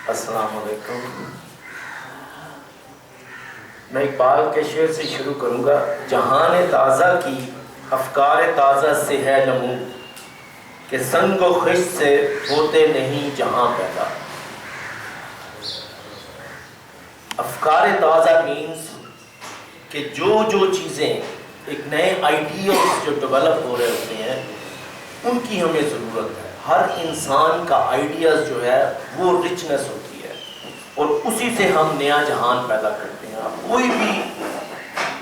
السلام علیکم. میں اقبال کے شعر سے شروع کروں گا. جہان تازہ کی افکار تازہ سے ہے نمو، کہ سنگ و خشت سے ہوتے نہیں جہاں پیدا. افکار تازہ مینس کہ جو چیزیں ایک نئے آئیڈیاز جو ڈیولپ ہو رہے ہوتے ہیں ان کی ہمیں ضرورت ہے. ہر انسان کا آئیڈیاز جو ہے وہ رچنس ہوتی ہے اور اسی سے ہم نیا جہان پیدا کرتے ہیں. کوئی بھی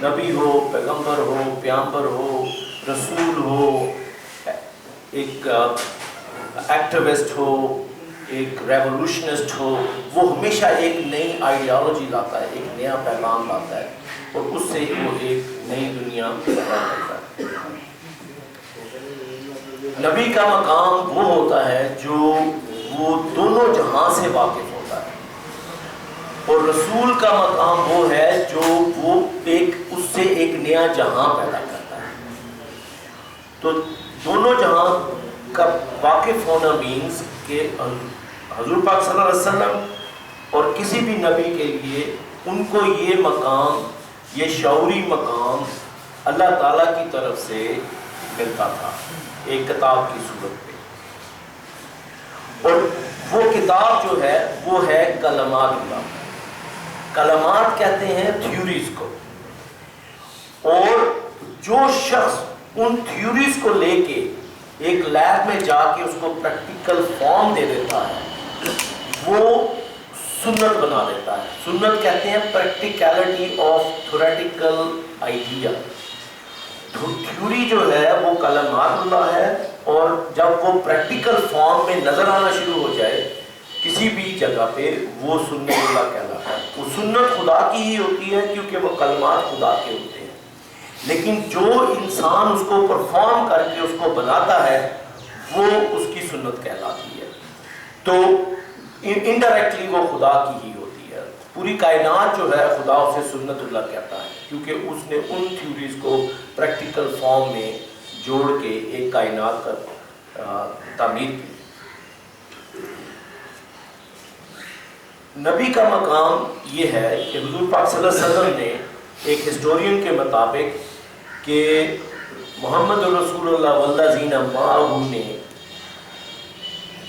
نبی ہو، پیغمبر ہو، پیامبر ہو، رسول ہو، ایک ایکٹیوسٹ ہو، ایک ریولوشنسٹ ہو، وہ ہمیشہ ایک نئی آئیڈیالوجی لاتا ہے، ایک نیا پیغام لاتا ہے اور اس سے وہ ایک نئی دنیا پیدا کرتا ہے. نبی کا مقام وہ ہوتا ہے جو وہ دونوں جہاں سے واقف ہوتا ہے، اور رسول کا مقام وہ ہے جو وہ اس سے ایک نیا جہاں پیدا کرتا ہے. تو دونوں جہاں کا واقف ہونا مینس کہ حضور پاک صلی اللہ علیہ وسلم اور کسی بھی نبی کے لیے ان کو یہ مقام، یہ شعوری مقام اللہ تعالیٰ کی طرف سے ملتا تھا ایک کتاب کی صورت میں. اور وہ کتاب جو ہے وہ ہے کلمات اللہ. کلمات کہتے ہیں تھیوریز کو، اور جو شخص ان تھیوریز کو لے کے ایک لیب میں جا کے اس کو پریکٹیکل فارم دے دیتا ہے وہ سنت بنا دیتا ہے. سنت کہتے ہیں practicality of theoretical idea. Theory جو ہے وہ کلمات اللہ ہے، اور جب وہ پریکٹیکل فارم میں نظر آنا شروع ہو جائے کسی بھی جگہ پہ وہ سنت اللہ کہلاتا ہے. وہ سنت خدا کی ہی ہوتی ہے کیونکہ وہ کلمات خدا کے ہوتے ہیں، لیکن جو انسان اس کو پرفارم کر کے اس کو بناتا ہے وہ اس کی سنت کہلاتی ہے. تو انڈائریکٹلی وہ خدا کی ہی ہوتی ہے. پوری کائنات جو ہے خدا اسے سنت اللہ کہتا ہے کیونکہ اس نے ان تھیوریز کو پریکٹیکل فارم میں جوڑ کے ایک کائنات کا تعمیر کی. نبی کا مقام یہ ہے کہ حضور پاک صلی اللہ علیہ وسلم نے ایک ہسٹورین کے مطابق کہ محمد رسول اللہ والذین معہ نے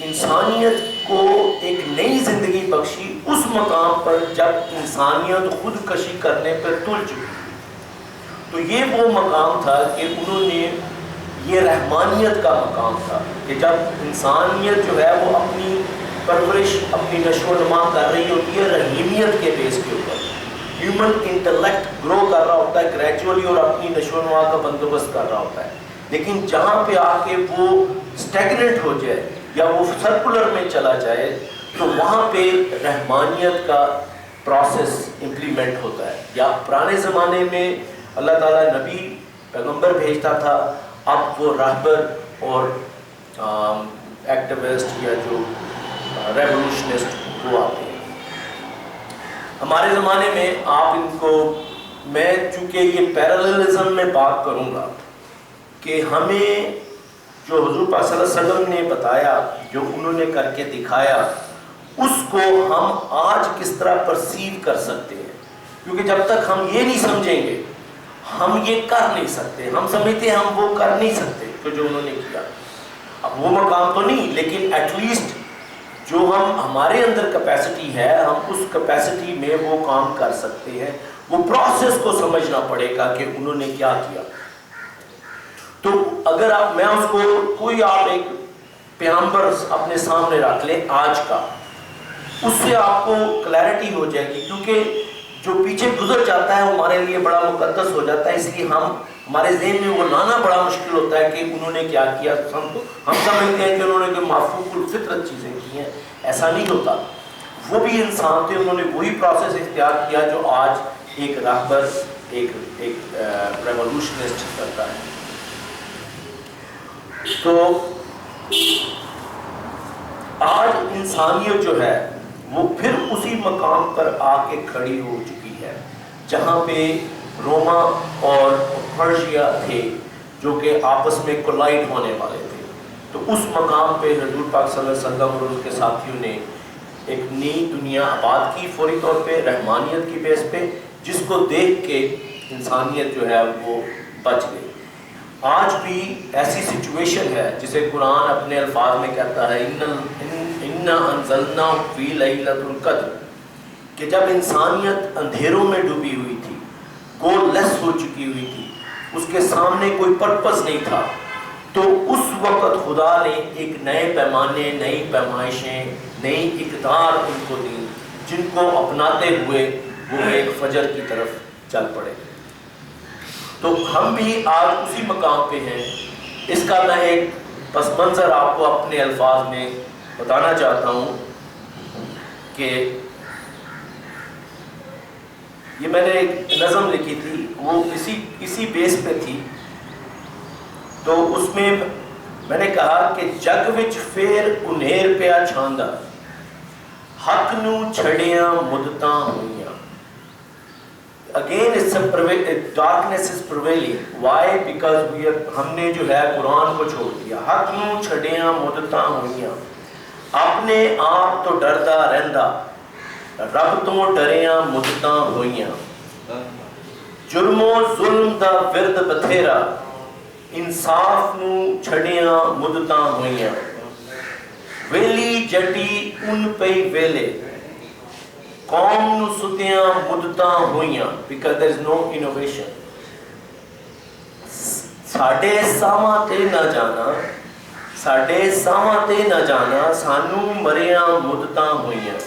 انسانیت کو ایک نئی زندگی بخشی اس مقام پر جب انسانیت خودکشی کرنے پر تل چکی. تو یہ وہ مقام تھا کہ انہوں نے، یہ رحمانیت کا مقام تھا کہ جب انسانیت جو ہے وہ اپنی پرورش، اپنی نشو و نما کر رہی ہوتی ہے رحیمیت کے بیس کے اوپر. ہیومن انٹلیکٹ گرو کر رہا ہوتا ہے گریجولی اور اپنی نشو و نما کا بندوبست کر رہا ہوتا ہے، لیکن جہاں پہ آ کے وہ اسٹیگنٹ ہو جائے یا وہ سرکولر میں چلا جائے تو وہاں پہ رحمانیت کا پروسیس امپلیمنٹ ہوتا ہے. یا پرانے زمانے میں اللہ تعالیٰ نبی پیغمبر بھیجتا تھا، اب وہ راہبر اور ایکٹیوسٹ یا جو ریولوشنسٹ وہ آتے ہیں. ہمارے زمانے میں آپ ان کو، میں چونکہ یہ پیراللزم میں بات کروں گا کہ ہمیں جو حضور پاک صلی اللہ علیہ وسلم نے بتایا، جو انہوں نے کر کے دکھایا، اس کو ہم آج کس طرح پرسیو کر سکتے ہیں. کیونکہ جب تک ہم یہ نہیں سمجھیں گے ہم یہ کر نہیں سکتے. ہم سمجھتے ہیں ہم وہ کر نہیں سکتے تو جو انہوں نے کیا. اب وہ مقام تو نہیں، لیکن ایٹ لیسٹ جو ہمارے اندر کیپیسٹی ہے ہم اس کیپیسٹی میں وہ کام کر سکتے ہیں. وہ پروسیس کو سمجھنا پڑے گا کہ انہوں نے کیا کیا. تو اگر میں اس کو کوئی آپ ایک پیغمبر اپنے سامنے رکھ لیں آج کا، اس سے آپ کو کلیئرٹی ہو جائے گی. کیونکہ جو پیچھے گزر جاتا ہے وہ ہمارے لیے بڑا مقدس ہو جاتا ہے، اس لیے ہمارے ذہن میں وہ لانا بڑا مشکل ہوتا ہے کہ انہوں نے کیا کیا. ہم سمجھتے ہیں کہ انہوں نے کوئی معفوق الفطرت چیزیں کی ہیں. ایسا نہیں ہوتا. وہ بھی انسان تھے، انہوں نے وہی پروسیس اختیار کیا جو آج ایک راہبر، ایک ریولوشنسٹ کرتا ہے. تو آج انسانیت جو ہے وہ پھر اسی مقام پر آ کے کھڑی ہو چکی ہے جہاں پہ روما اور پرشیا تھے جو کہ آپس میں کولائڈ ہونے والے تھے. تو اس مقام پہ حضور پاک صلی اللہ علیہ وسلم اور ان کے ساتھیوں نے ایک نئی دنیا آباد کی فوری طور پہ رحمانیت کی بیس پہ، جس کو دیکھ کے انسانیت جو ہے وہ بچ گئی۔ آج بھی ایسی سچویشن ہے جسے قرآن اپنے الفاظ میں کہتا ہے اِنَّا أَنزَلْنَاهُ فِي لَيْلَةِ الْقَدْرِ، کہ جب انسانیت اندھیروں میں ڈوبی ہوئی تھی، گول لیس ہو چکی ہوئی تھی، اس کے سامنے کوئی پرپس نہیں تھا، تو اس وقت خدا نے ایک نئے پیمانے، نئی پیمائشیں، نئی اقدار ان کو دی، جن کو اپناتے ہوئے وہ ایک فجر کی طرف چل پڑے۔ تو ہم بھی آج اسی مقام پہ ہیں۔ اس کا میں ایک پس منظر آپ کو اپنے الفاظ میں بتانا چاہتا ہوں کہ یہ میں نے ایک نظم لکھی تھی، وہ اسی بیس پہ تھی۔ تو اس میں میں نے کہا کہ جگ وچ پھر انھیر پیا چھاندا، حق نو چھڑیاں مدتاں ہوئیاں۔ Again darkness is prevailing. Why? Because ہم نے جو ہے قرآن کو چھوڑ دیا۔ حق نو چھڑیاں مدتاں ہوئیاں، اپنے آپ تو ڈردا رہندا، رب تو ڈریاں مدتاں ہوئیاں۔ جرم و ظلم دا ورد بتھیرا، انصاف نو چھڑیاں مدتاں ہوئیاں۔ ویلی جٹی ان پئی ویلے، قوم نو ستیاں مدتاں ہوئیاں، because there is no innovation۔ ساڈے ساواں تے نہ جانا، ساڈے ساواں تے نہ جانا، سانو مریاں مدتاں ہوئیاں۔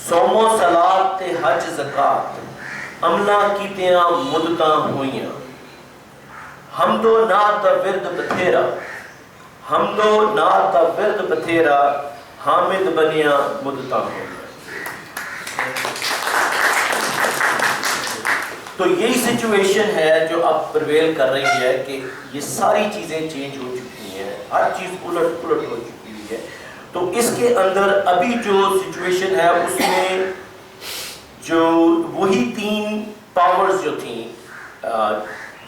صوم و صلات تے حج زکات، عملہ کیتیاں مدتاں ہوئیاں۔ حمد و نعت دا ورد بتھیرا، حمد و نعت دا ورد بتھیرا، حامد بنیاں مدتاں ہوئیاں۔ تو یہی سچویشن ہے جو اب پرویل کر رہی ہے کہ یہ ساری چیزیں چینج ہو چکی ہیں، ہر چیز الٹ پلٹ ہو چکی ہے۔ تو اس کے اندر ابھی جو سچویشن ہے اس میں جو وہی تین پاورز جو تھیں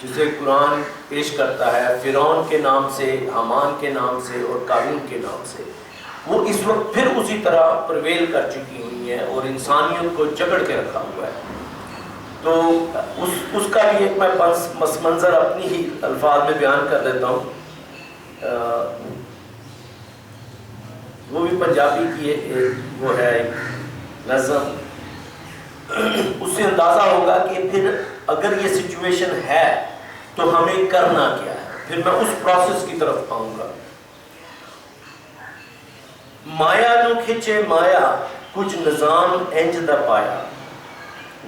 جسے قرآن پیش کرتا ہے، فرعون کے نام سے، حامان کے نام سے اور قارون کے نام سے، وہ اس وقت پھر اسی طرح پرویل کر چکی ہوئی ہیں اور انسانیت کو جکڑ کے رکھا ہوا ہے۔ تو اس کا بھی ایک میں پس منظر اپنی ہی الفاظ میں بیان کر دیتا ہوں۔ وہ بھی پنجابی کی وہ ہے ایک نظم، اس سے اندازہ ہوگا کہ پھر اگر یہ سچویشن ہے تو ہمیں کرنا کیا ہے۔ پھر میں اس پروسیس کی طرف آؤں گا۔ مایا نو کھچے مایا، کچھ نظام انج دا پایا،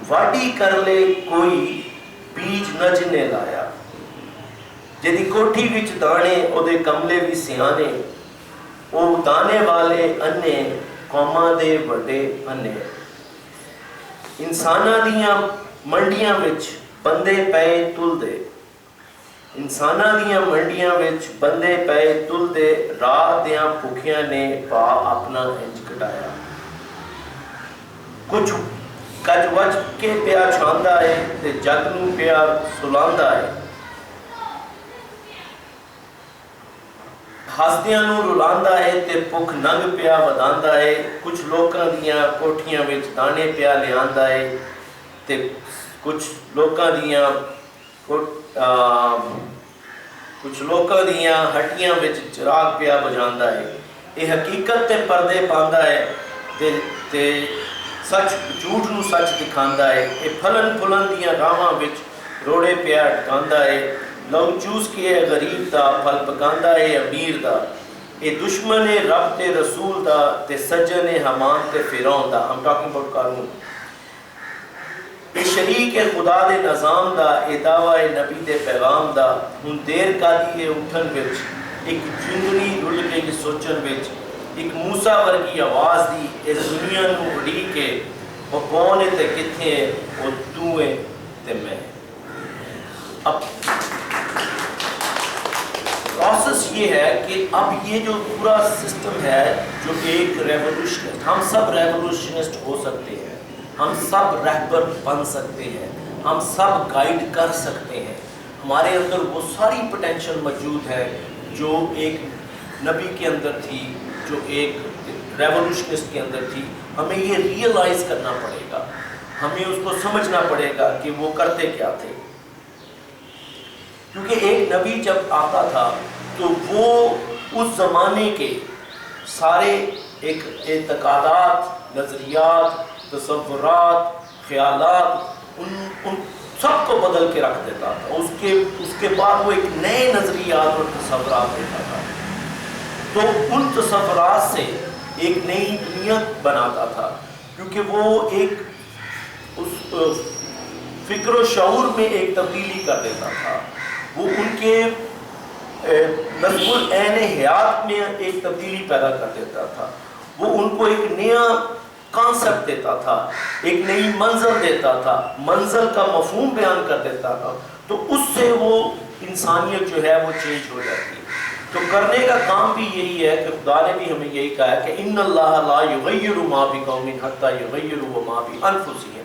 واڈی کر لے کوئی بیج نجنے لایا۔ جدی کوٹھی وچ دانے او دے کملے بھی سیانے، او دانے والے انے قوماں دے وڈے انے۔ انساناں دیاں منڈیاں وچ بندے پئے تل دے، انساناں دیاں منڈیاں وچ بندے پئے تل دے، رات دیاں بھکھیاں نے پا اپنا انج کٹایا۔ کچھ کج وج کے پیا چھاندا ہے تے جگ نو پیا سلاندا ہے، ہسدیاں نو رلاندا ہے تے بھکھ ننگ پیا وداندا ہے۔ کچھ لوکاں دیاں کوٹھیاں وچ دانے پیا لیاندا ہے تے کچھ لوکاں دیاں ہٹیاں وچ چراغ پیا بجاندا ہے۔ یہ حقیقت تے پردے پاندا ہے تے سچ جھوٹ نو سچ دکھاندا ہے۔ یہ پھلن پھلن دیاں راہاں وچ روڑے پیا اٹکاندا ہے، لو چوس کے غریب دا پھل پکاندا ہے امیر دا۔ یہ دشمن ہے رب تے رسول دا تے سجن ہے حامان تے فرعون دا۔ I'm talking about قارون۔ یہ شریک ہے خدا دے نظام دا، یہ دعویٰ ہے نبی دے پیغام دا۔ ہن دیر کادی ہے اٹھن وچ، ایک جنگلی رل کے سوچن وچ، ایک موسیٰ ورگی آواز دی اس دنیا نو اڑی کے، وہ کون ہے تے کتھے ہے، وہ تو ہے تے میں۔ اب پروسیس یہ ہے کہ اب یہ جو پورا سسٹم ہے جو ایک ریولوشنسٹ، ہم سب ریولوشنسٹ ہو سکتے ہیں، ہم سب رہبر بن سکتے ہیں، ہم سب گائیڈ کر سکتے ہیں۔ ہمارے اندر وہ ساری پوٹینشل موجود ہے جو ایک نبی کے اندر تھی، جو ایک ریولوشنسٹ کے اندر تھی. ہمیں یہ ریئلائز کرنا پڑے گا, ہمیں اس کو سمجھنا پڑے گا کہ وہ کرتے کیا تھے. کیونکہ ایک نبی جب آتا تھا تو وہ اس زمانے کے سارے ایک اعتقادات, نظریات, تصورات, خیالات ان سب کو بدل کے رکھ دیتا تھا. اس کے بعد وہ ایک نئے نظریات اور تصورات دیتا تھا. تو ان تصورات سے ایک نئی دنیا بناتا تھا, کیونکہ وہ ایک اس فکر و شعور میں ایک تبدیلی کر دیتا تھا. وہ ان کے نظم العین حیات میں ایک تبدیلی پیدا کر دیتا تھا. وہ ان کو ایک نیا کانسیپٹ دیتا تھا, ایک نئی منزل دیتا تھا, منزل کا مفہوم بیان کر دیتا تھا. تو اس سے وہ انسانیت جو ہے وہ چینج ہو جاتی ہے. تو کرنے کا کام بھی یہی ہے کہ خدا نے بھی ہمیں یہی کہا ہے کہ ان اللہ لا یغیر ما بقوم حتی یغیروا ما بانفسہم,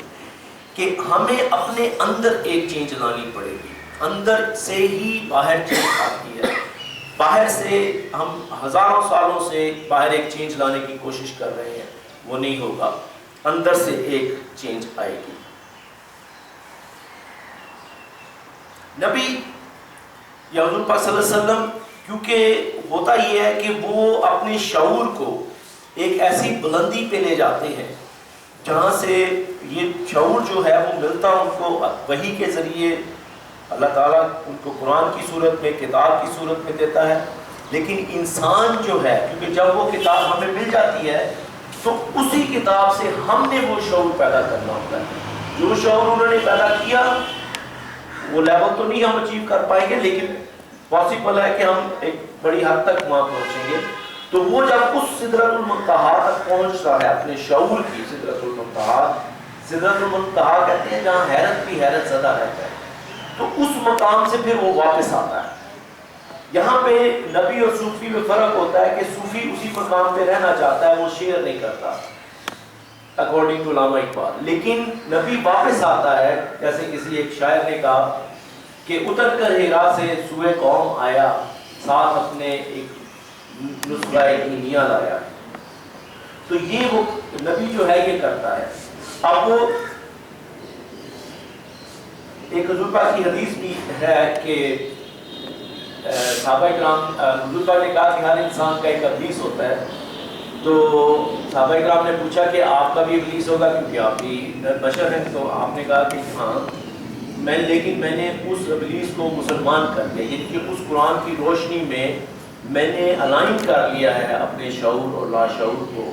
کہ ہمیں اپنے اندر ایک چینج لانی پڑے گی. اندر سے ہی باہر چینج آتی ہے. باہر سے ہم ہزاروں سالوں سے باہر ایک چینج لانے کی کوشش کر رہے ہیں, وہ نہیں ہوگا. اندر سے ایک چینج آئے گی. نبی یا حضور پاک صلی اللہ علیہ وسلم, کیونکہ ہوتا یہ ہے کہ وہ اپنے شعور کو ایک ایسی بلندی پہ لے جاتے ہیں جہاں سے یہ شعور جو ہے وہ ملتا ان کو وحی کے ذریعے. اللہ تعالیٰ ان کو قرآن کی صورت میں, کتاب کی صورت میں دیتا ہے. لیکن انسان جو ہے, کیونکہ جب وہ کتاب ہمیں مل جاتی ہے تو اسی کتاب سے ہم نے وہ شعور پیدا کرنا ہوتا ہے. جو شعور انہوں نے پیدا کیا وہ لیول تو نہیں ہم اچیو کر پائیں گے, لیکن پاسبل ہے کہ ہم ایک بڑی حد تک وہاں پہنچیں گے. تو وہ جب اس سدرۃ المنتہا تک پہنچتا ہے, اپنے شعور کی سدرۃ المنتہا, سدرۃ المنتہا کہتے ہیں جہاں حیرت بھی حیرت زدہ رہتا ہے, تو اس مقام سے پھر وہ واپس آتا ہے. یہاں پہ نبی اور صوفی میں فرق ہوتا ہے کہ صوفی اسی مقام پہ رہنا چاہتا ہے, وہ شیئر نہیں کرتا اکارڈنگ ٹو علامہ اقبال. لیکن نبی واپس آتا ہے, جیسے کسی ایک شاعر نے کہا کہ اتر کر ہیرا سے سوئے قوم آیا, ساتھ اپنے ایک نسخہ ایمیا لایا. تو یہ وہ نبی جو ہے یہ کرتا ہے. اب وہ ایک حضور پاک کی حدیث بھی ہے کہ صحابہ کرام, حضور پاک نے کہا کہ ہر انسان کا ایک ابلیس ہوتا ہے. تو صحابہ کرام نے پوچھا کہ آپ کا بھی ابلیس ہوگا کیونکہ آپ بھی بشر ہیں. تو آپ نے کہا کہ ہاں, لیکن میں نے اس ابلیس کو مسلمان کر دیا, یعنی کہ اس قرآن کی روشنی میں نے الائن کر لیا ہے اپنے شعور اور لاشعور کو,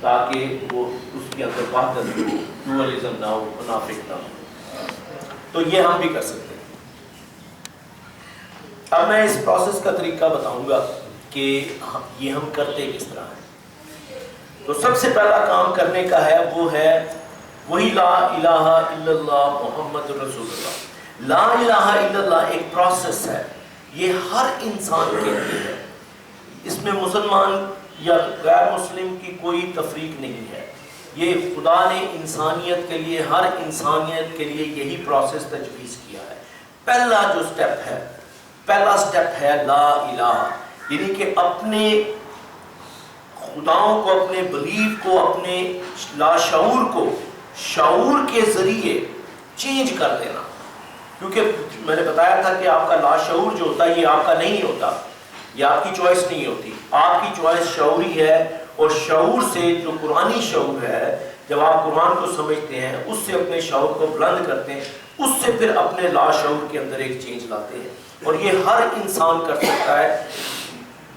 تاکہ وہ اس کے اندر وحدت ہو, ڈوئلزم نہ ہو, منافق نہ ہو. تو یہ ہم بھی کر سکتے ہیں. اب میں اس پروسیس کا طریقہ بتاؤں گا کہ یہ ہم کرتے کس طرح ہیں. تو سب سے پہلا کام کرنے کا ہے وہ ہے وہی لا الہ الا اللہ محمد رسول اللہ. لا الہ الا اللہ ایک پروسیس ہے, یہ ہر انسان کے لیے ہے. اس میں مسلمان یا غیر مسلم کی کوئی تفریق نہیں ہے. یہ خدا نے انسانیت کے لیے, ہر انسانیت کے لیے یہی پروسیس تجویز کیا ہے. پہلا جو سٹیپ ہے, پہلا سٹیپ ہے لا الہ, یعنی کہ اپنے خداؤں کو, اپنے بلیف کو, اپنے لاشعور کو شعور کے ذریعے چینج کر دینا. کیونکہ میں نے بتایا تھا کہ آپ کا لاشعور جو ہوتا ہے یہ آپ کا نہیں ہوتا, یہ آپ کی چوائس نہیں ہوتی. آپ کی چوائس شعوری ہے, اور شعور سے جو قرآنی شعور ہے, جب آپ قرآن کو سمجھتے ہیں, اس سے اپنے شعور کو بلند کرتے ہیں, اس سے پھر اپنے لاشعور کے اندر ایک چینج لاتے ہیں. اور یہ ہر انسان کر سکتا ہے.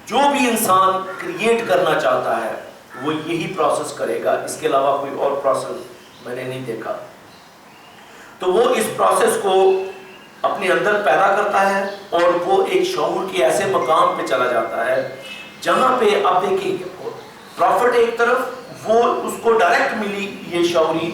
جو بھی انسان کریٹ کرنا چاہتا ہے وہ یہی پروسیس کرے گا, اس کے علاوہ کوئی اور پروسیس میں نے نہیں دیکھا. تو وہ اس پروسیس کو اپنے اندر پیدا کرتا ہے, اور وہ ایک شعور کے ایسے مقام پہ چلا جاتا ہے جہاں پہ آپ دیکھیں پروفٹ ایک طرف وہ اس کو ڈائریکٹ ملی یہ شعوری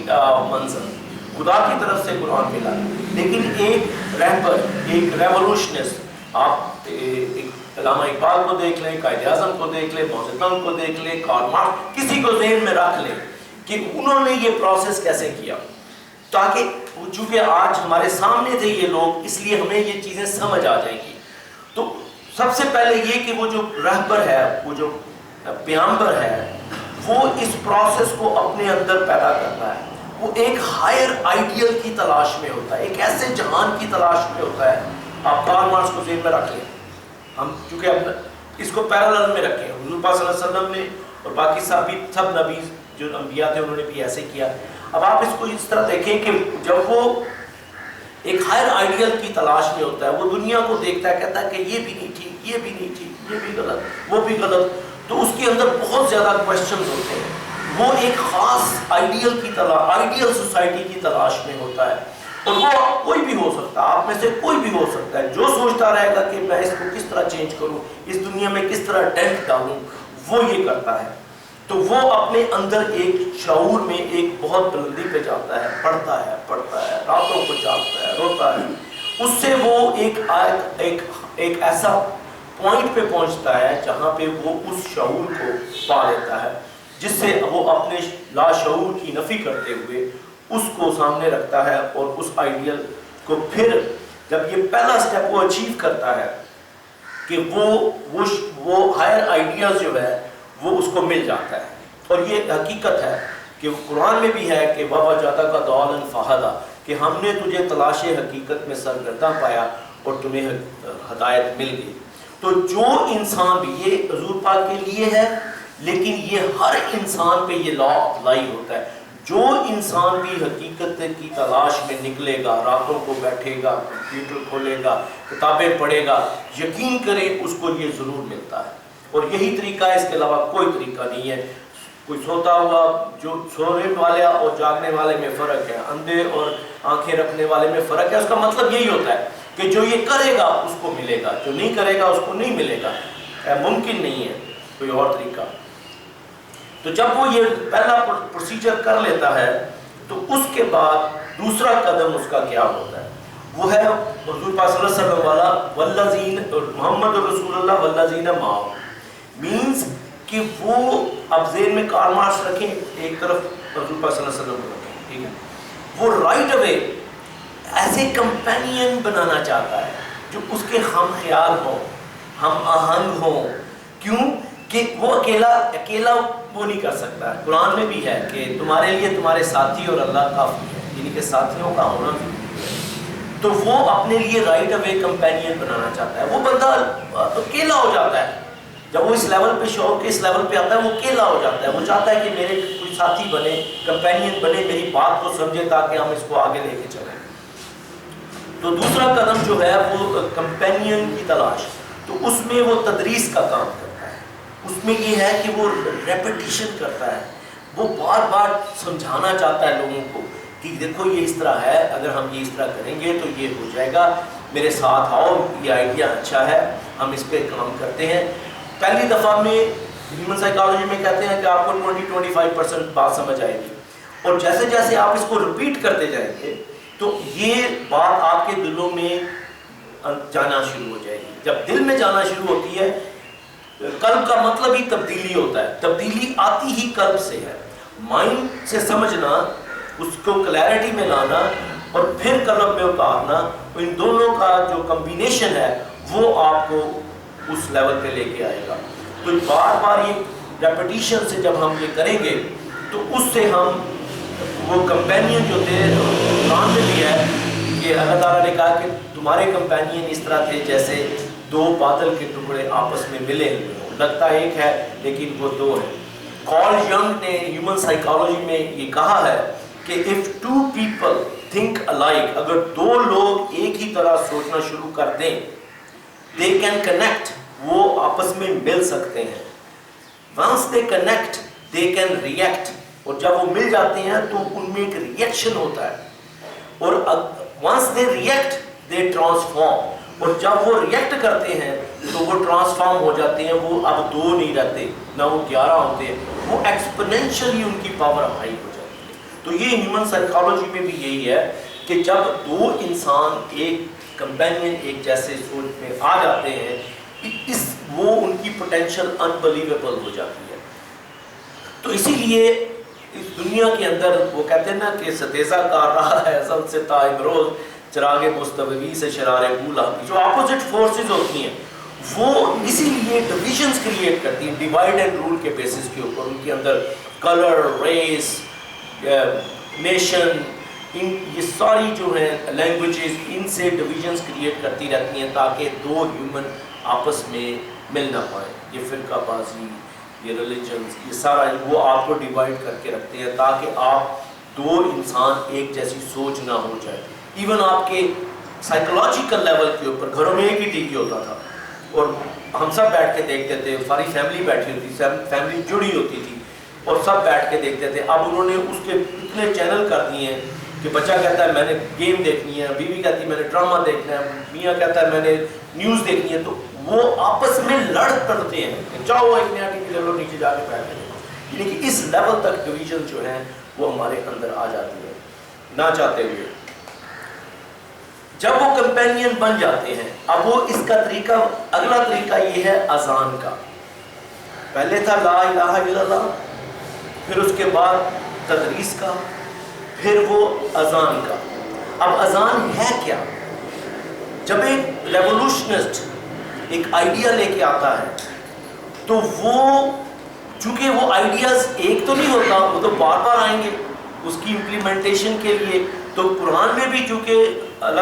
منظر خدا کی طرف سے قرآن ملا, لیکن ایک رہبر, ایک ریولوشنسٹ, آپ ایک علامہ اقبال کو دیکھ لیں, قائد اعظم کو دیکھ لیں, ماؤ زیدونگ کو دیکھ لیں, کارل مارکس, کسی کو ذہن میں رکھ لیں کہ انہوں نے یہ پروسیس کیسے کیا. تاکہ چونکہ آج ہمارے سامنے تھے یہ لوگ, اس لیے ہمیں یہ چیزیں سمجھ آ جائیں گی. تو سب سے پہلے یہ کہ وہ جو رہبر ہے, وہ جو پیغمبر ہے, وہ اس پروسیس کو اپنے اندر پیدا کرتا ہے. وہ ایک ہائر آئیڈیل کی تلاش میں ہوتا ہے, ایک ایسے جہان کی تلاش میں ہوتا ہے. آپ کارل مارکس کو ذہن میں رکھ لیں, ہم چونکہ اب اس کو پیرالل میں رکھیں. حضور پاک صلی اللہ علیہ وسلم نے اور باقی سب نبی جو انبیاء تھے انہوں نے بھی ایسے کیا. اب آپ اس کو اس طرح دیکھیں کہ جب وہ ایک ہائر آئیڈیل کی تلاش میں ہوتا ہے, وہ دنیا کو دیکھتا ہے, کہتا ہے کہ یہ بھی نہیں ٹھیک, یہ بھی نہیں ٹھیک, یہ بھی غلط, وہ بھی غلط, تو اس کے اندر بہت زیادہ کوشچنز ہوتے ہیں. وہ ایک خاص آئیڈیل کی تلاش, آئیڈیل سوسائٹی کی تلاش میں ہوتا ہے. اور وہ کوئی بھی ہو سکتا ہے, آپ میں سے کوئی بھی ہو سکتا ہے, جو سوچتا رہے گا کہ میں اس کو کس طرح چینج کروں, اس دنیا میں کس طرح ڈینٹ ڈالوں, وہ یہ کرتا ہے. تو وہ اپنے اندر ایک شعور میں ایک بہت بلندی پہ جاتا ہے, پڑھتا ہے, راتوں کو جاگتا ہے, روتا ہے. اس سے وہ ایک ایسا پوائنٹ پہ پہنچتا ہے جہاں پہ وہ اس شعور کو پا لیتا ہے, جس سے وہ اپنے لاشعور کی نفی کرتے ہوئے اس کو سامنے رکھتا ہے. اور اس آئیڈیل کو پھر جب یہ پہلا سٹیپ وہ اچیو کرتا ہے کہ وہ ہائر آئیڈیاز جو ہے وہ اس کو مل جاتا ہے. اور یہ حقیقت ہے کہ قرآن میں بھی ہے کہ وَوَجَدَكَ ضَالًا فَهَدَىٰ, کہ ہم نے تجھے تلاش حقیقت میں سرگرداں پایا اور تمہیں ہدایت مل گئی. تو جو انسان بھی, یہ حضور پاک کے لیے ہے لیکن یہ ہر انسان پہ یہ لا اپلائی ہوتا ہے. جو انسان بھی حقیقت کی تلاش میں نکلے گا, راتوں کو بیٹھے گا, کمپیوٹر کھولے گا, کتابیں پڑھے گا, یقین کرے اس کو یہ ضرور ملتا ہے. اور یہی طریقہ ہے, اس کے علاوہ کوئی طریقہ نہیں ہے. کوئی سوتا ہوا, جو سونے والے اور جاگنے والے میں فرق ہے, اندھے اور آنکھیں رکھنے والے میں فرق ہے. اس کا مطلب یہی ہوتا ہے کہ جو یہ کرے گا اس کو ملے گا, جو نہیں کرے گا اس کو نہیں ملے گا. ممکن نہیں ہے کوئی اور طریقہ. تو جب وہ یہ پہلا پروسیجر کر لیتا ہے تو اس کے بعد دوسرا قدم اس کا کیا ہوتا ہے, وہ ہے حضور پاک صلی اللہ علیہ وسلم والا والذین, محمد رسول اللہ والذین معہ. مینز کہ وہ, اب ذہن میں کارل مارکس رکھیں, ایک طرف حضور پاک صلی اللہ علیہ وسلم کو رکھیں, ٹھیک ہے. وہ رائٹ اوے ایسے کمپینین بنانا چاہتا ہے جو اس کے ہم خیال ہوں, ہم آہنگ ہوں. کیوں کہ وہ اکیلا وہ نہیں کر سکتا. قرآن میں بھی ہے کہ تمہارے لیے تمہارے ساتھی اور اللہ کافی ہے, یعنی کہ ساتھیوں کا ہونا بھی. تو وہ اپنے لیے رائٹ اوے کمپینین بنانا چاہتا ہے. وہ بندہ اکیلا ہو جاتا ہے جب وہ اس لیول پہ, شوق کے اس لیول پہ آتا ہے, وہ اکیلا ہو جاتا ہے. وہ چاہتا ہے کہ میرے کوئی ساتھی بنے, کمپینین بنے, میری بات کو سمجھے تاکہ ہم اس کو آگے لے کے چلیں. تو دوسرا قدم جو ہے وہ کمپینین کی تلاش. تو اس میں وہ تدریس کا کام کرتا ہے. اس میں یہ ہے کہ وہ ریپیٹیشن کرتا ہے, وہ بار بار سمجھانا چاہتا ہے لوگوں کو کہ دیکھو یہ اس طرح ہے, اگر ہم یہ اس طرح کریں گے تو یہ ہو جائے گا, میرے ساتھ آؤ, یہ آئیڈیا اچھا ہے, ہم اس پہ کام کرتے ہیں. پہلی دفعہ میں ہیومن سائیکالوجی میں کہتے ہیں کہ آپ کو 20-25% بات سمجھ آئے گی, اور جیسے جیسے آپ اس کو ریپیٹ کرتے جائیں گے تو یہ بات آپ کے دلوں میں جانا شروع ہو جائے گی. جب دل میں جانا شروع ہوتی ہے, قلب کا مطلب ہی تبدیلی ہوتا ہے, تبدیلی آتی ہی قلب سے ہے. مائنڈ سے سمجھنا, اس کو کلیئرٹی میں لانا اور پھر قلب میں اتارنا, ان دونوں کا جو کمبینیشن ہے وہ آپ کو اس لیول پہ لے کے آئے گا. تو بار بار یہ ریپیٹیشن سے جب ہم یہ کریں گے تو اس سے ہم وہ کمپینین جو تھے, قرآن میں بھی ہے کہ اللہ تعالیٰ نے کہا کہ تمہارے کمپینین اس طرح تھے جیسے دو بادل کے ٹکڑے آپس میں ملے ہوئے ہوں, لگتا ایک ہے لیکن وہ دو ہے. کارل ینگ نے ہیومن سائیکالوجی میں یہ کہا ہے کہ if two people think alike, اگر دو لوگ ایک ہی طرح سوچنا شروع کر دیں, they can connect, وہ آپس میں مل سکتے ہیں. once they connect they can react, اور جب وہ مل جاتے ہیں تو ان میں ایک ریئیکشن ہوتا ہے, اور once they react they transform, اور جب وہ ریئیکٹ کرتے ہیں تو وہ ٹرانسفارم ہو جاتے ہیں. وہ اب دو نہیں رہتے, نہ وہ 11 ہوتے ہیں, وہ ایکسپونینشلی ان کی پاور ہائی ہو جاتی ہے. تو یہ ہیومن سائیکالوجی میں بھی یہی ہے کہ جب دو انسان ایک کمپینین ایک جیسے سوچ میں آ جاتے ہیں, وہ ان کی پوٹینشیل انبلیویبل ہو جاتی ہے. تو اسی لیے اس دنیا کے اندر وہ کہتے ہیں نا کہ ستیزہ کار رہا ہے ازل سے تا امروز, چراغ مستوی سے شرار بولا, جو اپوزٹ فورسز ہوتی ہیں وہ اسی لیے ڈویژنس کریٹ کرتی ہیں ڈیوائڈ اینڈ رول کے بیسس کے اوپر. ان کے اندر کلر، ریس، نیشن، یہ ساری جو ہیں لینگویجز، ان سے ڈویژنس کریٹ کرتی رہتی ہیں تاکہ دو ہیومن آپس میں مل نہ پائیں. یہ فرقہ بازی، یہ ریلیجنز، یہ سارا وہ آپ کو ڈیوائڈ کر کے رکھتے ہیں تاکہ آپ دو انسان ایک جیسی سوچ نہ ہو جائے. ایون آپ کے سائیکولوجیکل لیول کے اوپر گھروں میں ایک ہی ٹی وی ہوتا تھا اور ہم سب بیٹھ کے دیکھتے تھے، ساری فیملی بیٹھی ہوتی تھی، فیملی جڑی ہوتی تھی اور سب بیٹھ کے دیکھتے تھے. اب انہوں نے اس کے اتنے چینل کر دیے ہیں کہ بچہ کہتا ہے میں نے گیم دیکھنی ہے، بیوی کہتی ہے میں نے ڈرامہ دیکھنا ہے، میاں کہتا ہے میں نے نیوز دیکھنی ہے. تو وہ آپس میں لڑ پڑتے ہیں کہ چاہو ایک نیا ٹی وی لے لو، نیچے جا کے بیٹھ کے. یعنی کہ اس لیول تک ڈویژن جو ہیں وہ ہمارے اندر آ جاتی ہے نہ چاہتے ہوئے. جب وہ کمپینین بن جاتے ہیں، اب وہ اس کا طریقہ، اگلا طریقہ یہ ہے اذان کا. پہلے تھا لا الہ الا اللہ، پھر اس کے بعد تدریس کا، پھر وہ اذان کا. اب اذان ہے کیا؟ جب ایک ریولوشنسٹ ایک آئیڈیا لے کے آتا ہے تو وہ چونکہ وہ آئیڈیاز ایک تو نہیں ہوتا، وہ تو بار بار آئیں گے اس کی امپلیمنٹیشن کے لیے. تو قرآن میں بھی چونکہ اللہ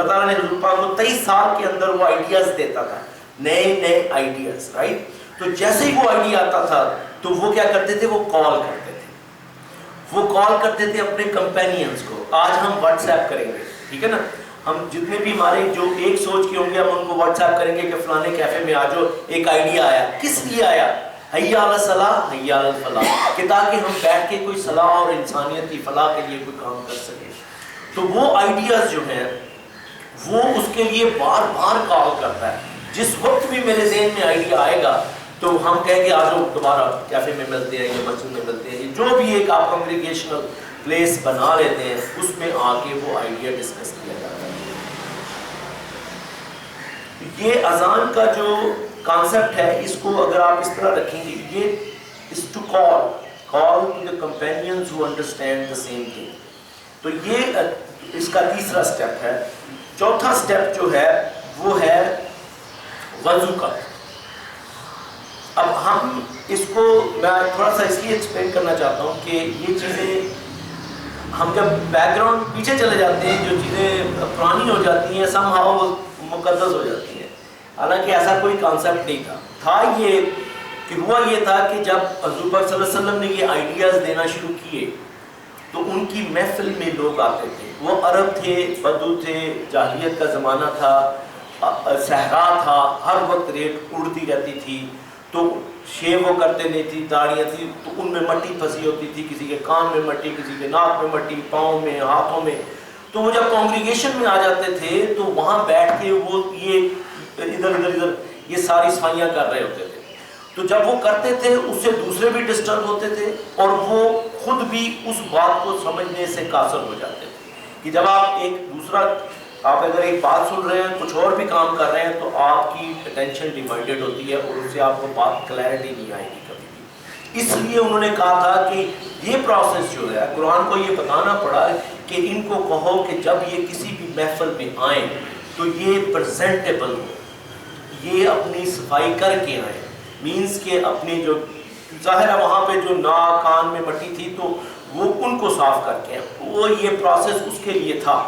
تعالیٰ نے حضور پاک کو 23 سال کے اندر وہ آئیڈیاز دیتا تھا، نئے آئیڈیاز، رائٹ. تو جیسے ہی وہ آئیڈیا آتا تھا تو وہ کیا کرتے تھے، وہ کال کرتے تھے. وہ کال کرتے تھے اپنے کمپینینز کو. آج ہم واٹس ایپ کریں گے، ٹھیک ہے نا، ہم جتنے بھی ہمارے جو ایک سوچ کے ہوں گے ہم ان کو واٹس ایپ کریں گے کہ فلانے کیفے میں آ جاؤ، ایک آئیڈیا آیا. کس لیے آیا؟ حی علی الصلاح، حی علی الفلاح، کہ تاکہ ہم بیٹھ کے کوئی صلاح اور انسانیت کی فلاح کے لیے کوئی کام کر سکیں. تو وہ آئیڈیاز جو ہیں وہ اس کے لیے بار بار کال کرتا ہے. جس وقت بھی میرے ذہن میں آئیڈیا آئے گا تو ہم کہیں گے آ جاؤ دوبارہ کیفے میں ملتے ہیں یا مسجد میں ملتے ہیں، جو بھی ایک آپ کانگریگیشنل پلیس بنا لیتے ہیں اس میں آ کے وہ آئیڈیا ڈسکس کیا جاتا ہے. یہ اذان کا جو کانسیپٹ ہے اس کو اگر آپ اس طرح رکھیں گے، یہ is to call to the companions who understand the same thing. تو یہ اس کا تیسرا سٹیپ ہے. چوتھا سٹیپ جو ہے وہ ہے وضو کا. اب ہم اس کو میں تھوڑا سا اس لیے ایکسپلین کرنا چاہتا ہوں کہ یہ چیزیں ہم جب بیک گراؤنڈ پیچھے چلے جاتے ہیں، جو چیزیں پرانی ہو جاتی ہیں سم ہاؤ مقدس ہو جاتی ہیں. حالانکہ ایسا کوئی کانسیپٹ نہیں تھا یہ کہ ہوا یہ تھا کہ جب حضور پاک صلی اللہ علیہ وسلم نے یہ آئیڈیاز دینا شروع کیے تو ان کی محفل میں لوگ آتے تھے. وہ عرب تھے، بدو تھے، جاہلیت کا زمانہ تھا، صحرا تھا، ہر وقت ریت اڑتی رہتی تھی، تو شیو وہ کرتے نہیں تھی، داڑیاں تھی تو ان میں مٹی پھنسی ہوتی تھی، کسی کے کان میں مٹی، کسی کے ناک میں مٹی، پاؤں میں، ہاتھوں میں. تو وہ جب کانگریگیشن میں آ جاتے تھے تو وہاں بیٹھ کے وہ یہ ادھر یہ ساری صفائیاں کر رہے ہوتے تھے. تو جب وہ کرتے تھے اس سے دوسرے بھی ڈسٹرب ہوتے تھے اور وہ خود بھی اس بات کو سمجھنے سے قاصر ہو جاتے تھے کہ جب آپ اگر ایک بات سن رہے ہیں، کچھ اور بھی کام کر رہے ہیں تو آپ کی اٹینشن ڈیوائیڈڈ ہوتی ہے اور اس سے آپ کو بات کلیئرٹی نہیں آئے گی کبھی بھی. اس لیے انہوں نے کہا تھا کہ یہ پروسیس جو ہے قرآن کو یہ بتانا پڑا کہ ان کو کہو کہ جب یہ کسی بھی محفل میں آئیں تو یہ پریزنٹیبل ہو، یہ اپنی صفائی کر کے آئیں. مینس کہ اپنی جو ظاہر ہے وہاں پہ جو ناک کان میں مٹی تھی تو وہ ان کو صاف کر کے، وہ یہ پروسیس اس کے لیے تھا.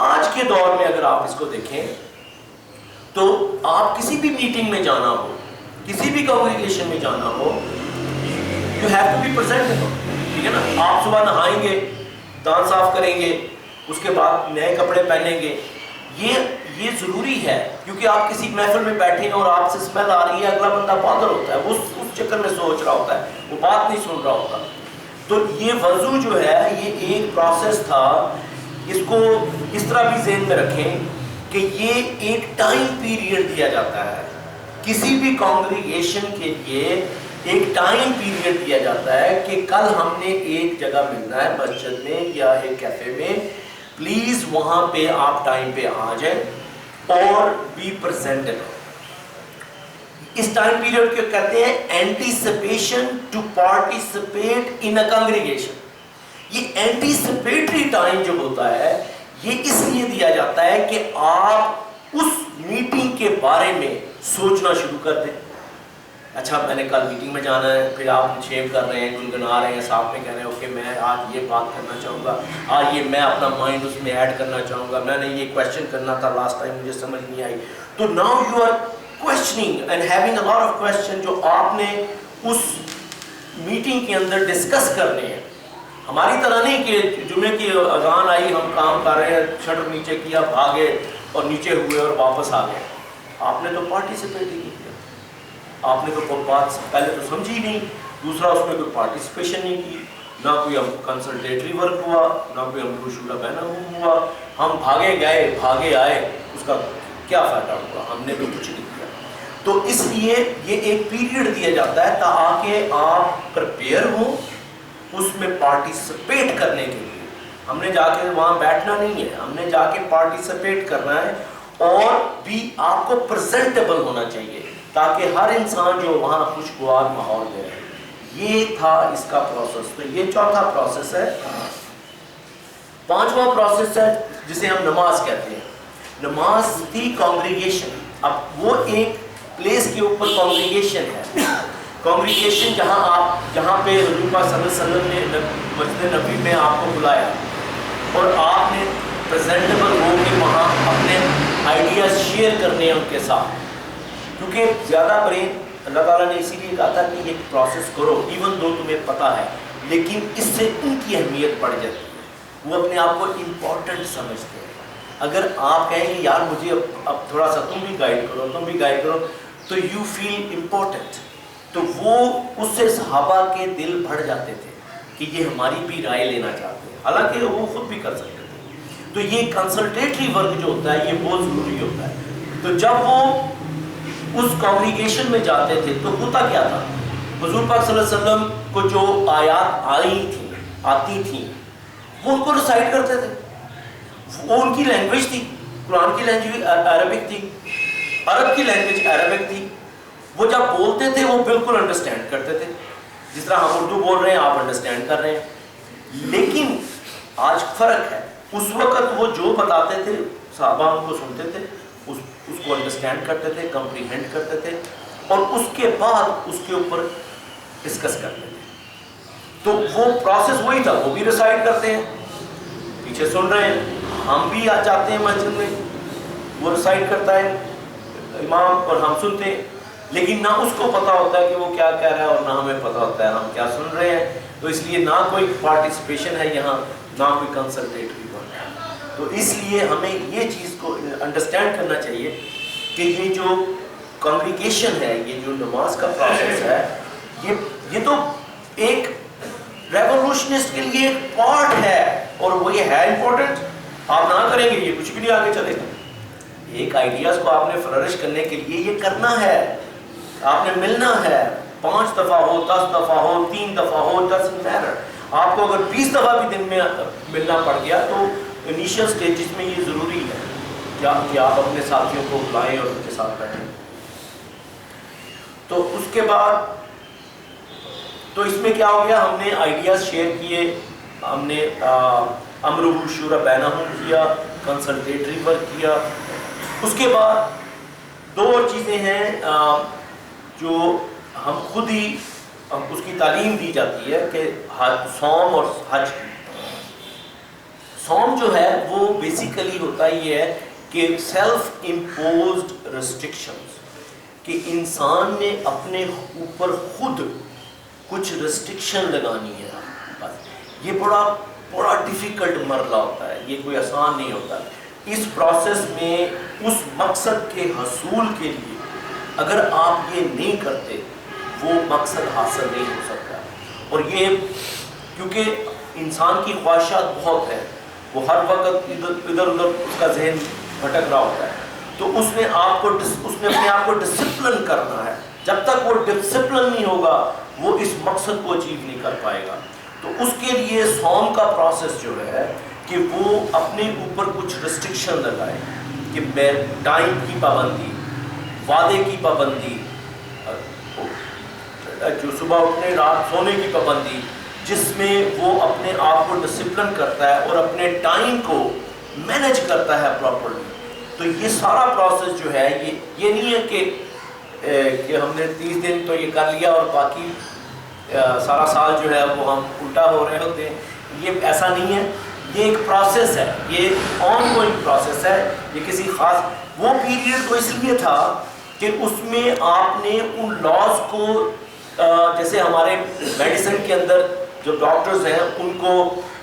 آج کے دور میں اگر آپ اس کو دیکھیں تو آپ کسی بھی میٹنگ میں جانا ہو، کسی بھی کانگریگیشن میں جانا ہو، you have to be presentable. ٹھیک ہے نا، آپ صبح نہائیں گے، دانت صاف کریں گے، اس کے بعد نئے کپڑے پہنیں گے. یہ ضروری ہے کیونکہ آپ کسی محفل میں بیٹھے ہیں اور آپ سے اسمیل آ رہی ہے، اگلا بندہ بادر ہوتا ہے، وہ اس چکر میں سوچ رہا ہوتا ہے، وہ بات نہیں سن رہا ہوتا. تو یہ وضو جو ہے یہ ایک پروسیس تھا. اس کو اس طرح بھی ذہن میں رکھیں کہ یہ ایک ٹائم پیریڈ دیا جاتا ہے. کسی بھی کانگریگیشن کے لیے ایک ٹائم پیریڈ دیا جاتا ہے کہ کل ہم نے ایک جگہ ملنا ہے مسجد میں یا ایک کیفے میں، پلیز وہاں پہ آپ ٹائم پہ آ جائیں اور بی پریزنٹیبل. اس ٹائم پیریڈ کو کہتے ہیں anticipation to participate in a congregation. یہ اینٹیسپیٹری ٹائم جو ہوتا ہے یہ اس لیے دیا جاتا ہے کہ آپ اس میٹنگ کے بارے میں سوچنا شروع کر دیں. اچھا میں نے کل میٹنگ میں جانا ہے, پھر آپ شیو کر رہے ہیں, گنگنا رہے ہیں, ساتھ میں کہہ رہے ہیں اوکے میں آج یہ بات کرنا چاہوں گا, آج یہ میں اپنا مائنڈ اس میں ایڈ کرنا چاہوں گا, میں نے یہ کویشچن کرنا تھا لاسٹ ٹائم مجھے سمجھ نہیں آئی. تو now you are questioning and having a lot of question جو آپ نے اس میٹنگ کے اندر ڈسکس کرنے ہیں. ہماری طرح نہیں کہ جمعے کی اذان آئی, ہم کام کر رہے ہیں, شٹر نیچے کیا, بھاگے اور نیچے ہوئے اور واپس آ گئے. آپ نے تو پارٹیسپیٹ ہی نہیں کیا, آپ نے تو بات پہلے تو سمجھی نہیں, دوسرا اس میں کوئی پارٹیسپیشن نہیں کی, نہ کوئی ہم کنسلٹیٹری ورک ہوا, نہ کوئی امر شورا بینہ ہوا. ہم بھاگے گئے بھاگے آئے, اس کا کیا فائدہ ہوا؟ ہم نے تو کچھ نہیں کیا. تو اس لیے یہ ایک پیریڈ دیا جاتا ہے تاکہ آپ پریپیئر ہوں اس میں پارٹیسپیٹ کرنے کے لیے. ہم نے جا کے وہاں بیٹھنا نہیں ہے, ہم نے جا کے پارٹیسپیٹ کرنا ہے, اور بھی آپ کو پریزنٹیبل ہونا چاہیے تاکہ ہر انسان جو وہاں خوشگوار ماحول میں رہے. یہ تھا اس کا پروسیس. تو یہ چوتھا پروسیس ہے. پانچواں پروسیس ہے جسے ہم نماز کہتے ہیں. نماز تھی کانگریگیشن. اب وہ ایک پلیس کے اوپر کانگریگیشن ہے, کانگریگیشن جہاں پہ حضور پاک صلی اللہ علیہ وسلم نے مسجد نبوی میں آپ کو بلایا اور آپ نے پریزنٹیبل ہو کے وہاں اپنے آئیڈیاز شیئر کرنے ہیں ان کے ساتھ. کیونکہ زیادہ برین اللہ تعالیٰ نے اسی لیے کہا تھا کہ یہ پروسیس کرو, ایون دو تمہیں پتہ ہے, لیکن اس سے ان کی اہمیت بڑھ جاتی ہے, وہ اپنے آپ کو امپورٹنٹ سمجھتے ہیں. اگر آپ کہیں گے یار مجھے اب تھوڑا سا تم بھی گائیڈ کرو, تم بھی گائیڈ کرو, تو یو فیل امپورٹنٹ. تو وہ اس سے صحابہ کے دل بڑھ جاتے تھے کہ یہ ہماری بھی رائے لینا چاہتے ہیں, حالانکہ وہ خود بھی کر سکتے تھے. تو یہ کنسلٹیٹری ورک جو ہوتا ہے یہ بہت ضروری ہوتا ہے. تو جب وہ اس کانگریگیشن میں جاتے تھے تو ہوتا کیا تھا, حضور پاک صلی اللہ علیہ وسلم کو جو آیات آتی تھیں وہ ان کو ریسائٹ کرتے تھے. وہ ان کی لینگویج تھی, قرآن کی لینگویج عربک تھی, عرب کی لینگویج عربک تھی. وہ جب بولتے تھے وہ بالکل انڈرسٹینڈ کرتے تھے, جس طرح ہم اردو بول رہے ہیں آپ انڈرسٹینڈ کر رہے ہیں. لیکن آج فرق ہے, اس وقت وہ جو بتاتے تھے صحابہ ان کو سنتے تھے, اس کو انڈرسٹینڈ کرتے تھے, کمپریہینڈ کرتے تھے, اور اس کے بعد اس کے اوپر ڈسکس کرتے تھے. تو وہ پروسیس وہی تھا, وہ بھی ریسائٹ کرتے ہیں, پیچھے سن رہے ہیں, ہم بھی آ جاتے ہیں مسجد میں, وہ ریسائٹ کرتا ہے امام اور ہم سنتے ہیں, لیکن نہ اس کو پتہ ہوتا ہے کہ وہ کیا کہہ رہا ہے اور نہ ہمیں پتہ ہوتا ہے ہم کیا سن رہے ہیں. تو اس لیے نہ کوئی پارٹیسپیشن ہے یہاں, نہ کوئی کنسلٹیٹری ورک ہے. تو اس لیے ہمیں یہ چیز کو انڈرسٹینڈ کرنا چاہیے کہ یہ جو کانگریگیشن ہے, یہ جو نماز کا پروسیس ہے, یہ تو ایک ریولوشنسٹ کے لیے ایک پارٹ ہے, اور وہ یہ ہے امپورٹنٹ. آپ نہ کریں گے یہ کچھ بھی نہیں آگے چلے گا. ایک آئیڈیاز کو آپ نے فلرش کرنے کے لیے یہ کرنا ہے, آپ نے ملنا ہے, 5 دفعہ ہو, 10 دفعہ ہو, 3 دفعہ ہو, doesn't matter. آپ کو اگر 20 دفعہ بھی دن میں ملنا پڑ گیا تو انیشیل سٹیجز میں یہ ضروری ہے کہ آپ اپنے ساتھیوں کو بلائیں اور ان کے ساتھ بیٹھیں. تو اس کے بعد تو اس میں کیا ہو گیا, ہم نے آئیڈیاز شیئر کیے, ہم نے امر بالشورى بینہم کیا, کنسلٹیٹری ورک کیا. اس کے بعد 2 اور چیزیں ہیں جو ہم خود ہی اس کی تعلیم دی جاتی ہے کہ صوم اور حج. صوم جو ہے وہ بیسیکلی ہوتا یہ ہے کہ سیلف امپوزڈ ریسٹرکشنز, کہ انسان نے اپنے اوپر خود کچھ ریسٹرکشن لگانی ہے. یہ بڑا ڈیفیکلٹ مرحلہ ہوتا ہے, یہ کوئی آسان نہیں ہوتا. اس پروسیس میں اس مقصد کے حصول کے لیے اگر آپ یہ نہیں کرتے وہ مقصد حاصل نہیں ہو سکتا. اور یہ کیونکہ انسان کی خواہشات بہت ہیں, وہ ہر وقت ادھر ادھر اس کا ذہن بھٹک رہا ہوتا ہے. تو اس نے اپنے آپ کو ڈسپلن کرنا ہے. جب تک وہ ڈسپلن نہیں ہوگا وہ اس مقصد کو اچیو نہیں کر پائے گا. تو اس کے لیے صوم کا پروسیس جو ہے کہ وہ اپنے اوپر کچھ ریسٹرکشن لگائے, کہ ٹائم کی پابندی, وعدے کی پابندی, جو صبح اٹھنے رات سونے کی پابندی, جس میں وہ اپنے آپ کو ڈسپلن کرتا ہے اور اپنے ٹائم کو مینیج کرتا ہے پراپرلی. تو یہ سارا پروسیس جو ہے یہ نہیں ہے کہ ہم نے 30 دن تو یہ کر لیا اور باقی سارا سال جو ہے وہ ہم الٹا ہو رہے ہوتے ہیں. یہ ایسا نہیں ہے, یہ ایک پروسیس ہے, یہ آن گوئنگ پروسیس ہے. یہ کسی خاص وہ پیریڈ تو اس لیے تھا کہ اس میں آپ نے ان لاز کو جیسے ہمارے میڈیسن کے اندر جو ڈاکٹرز ہیں ان کو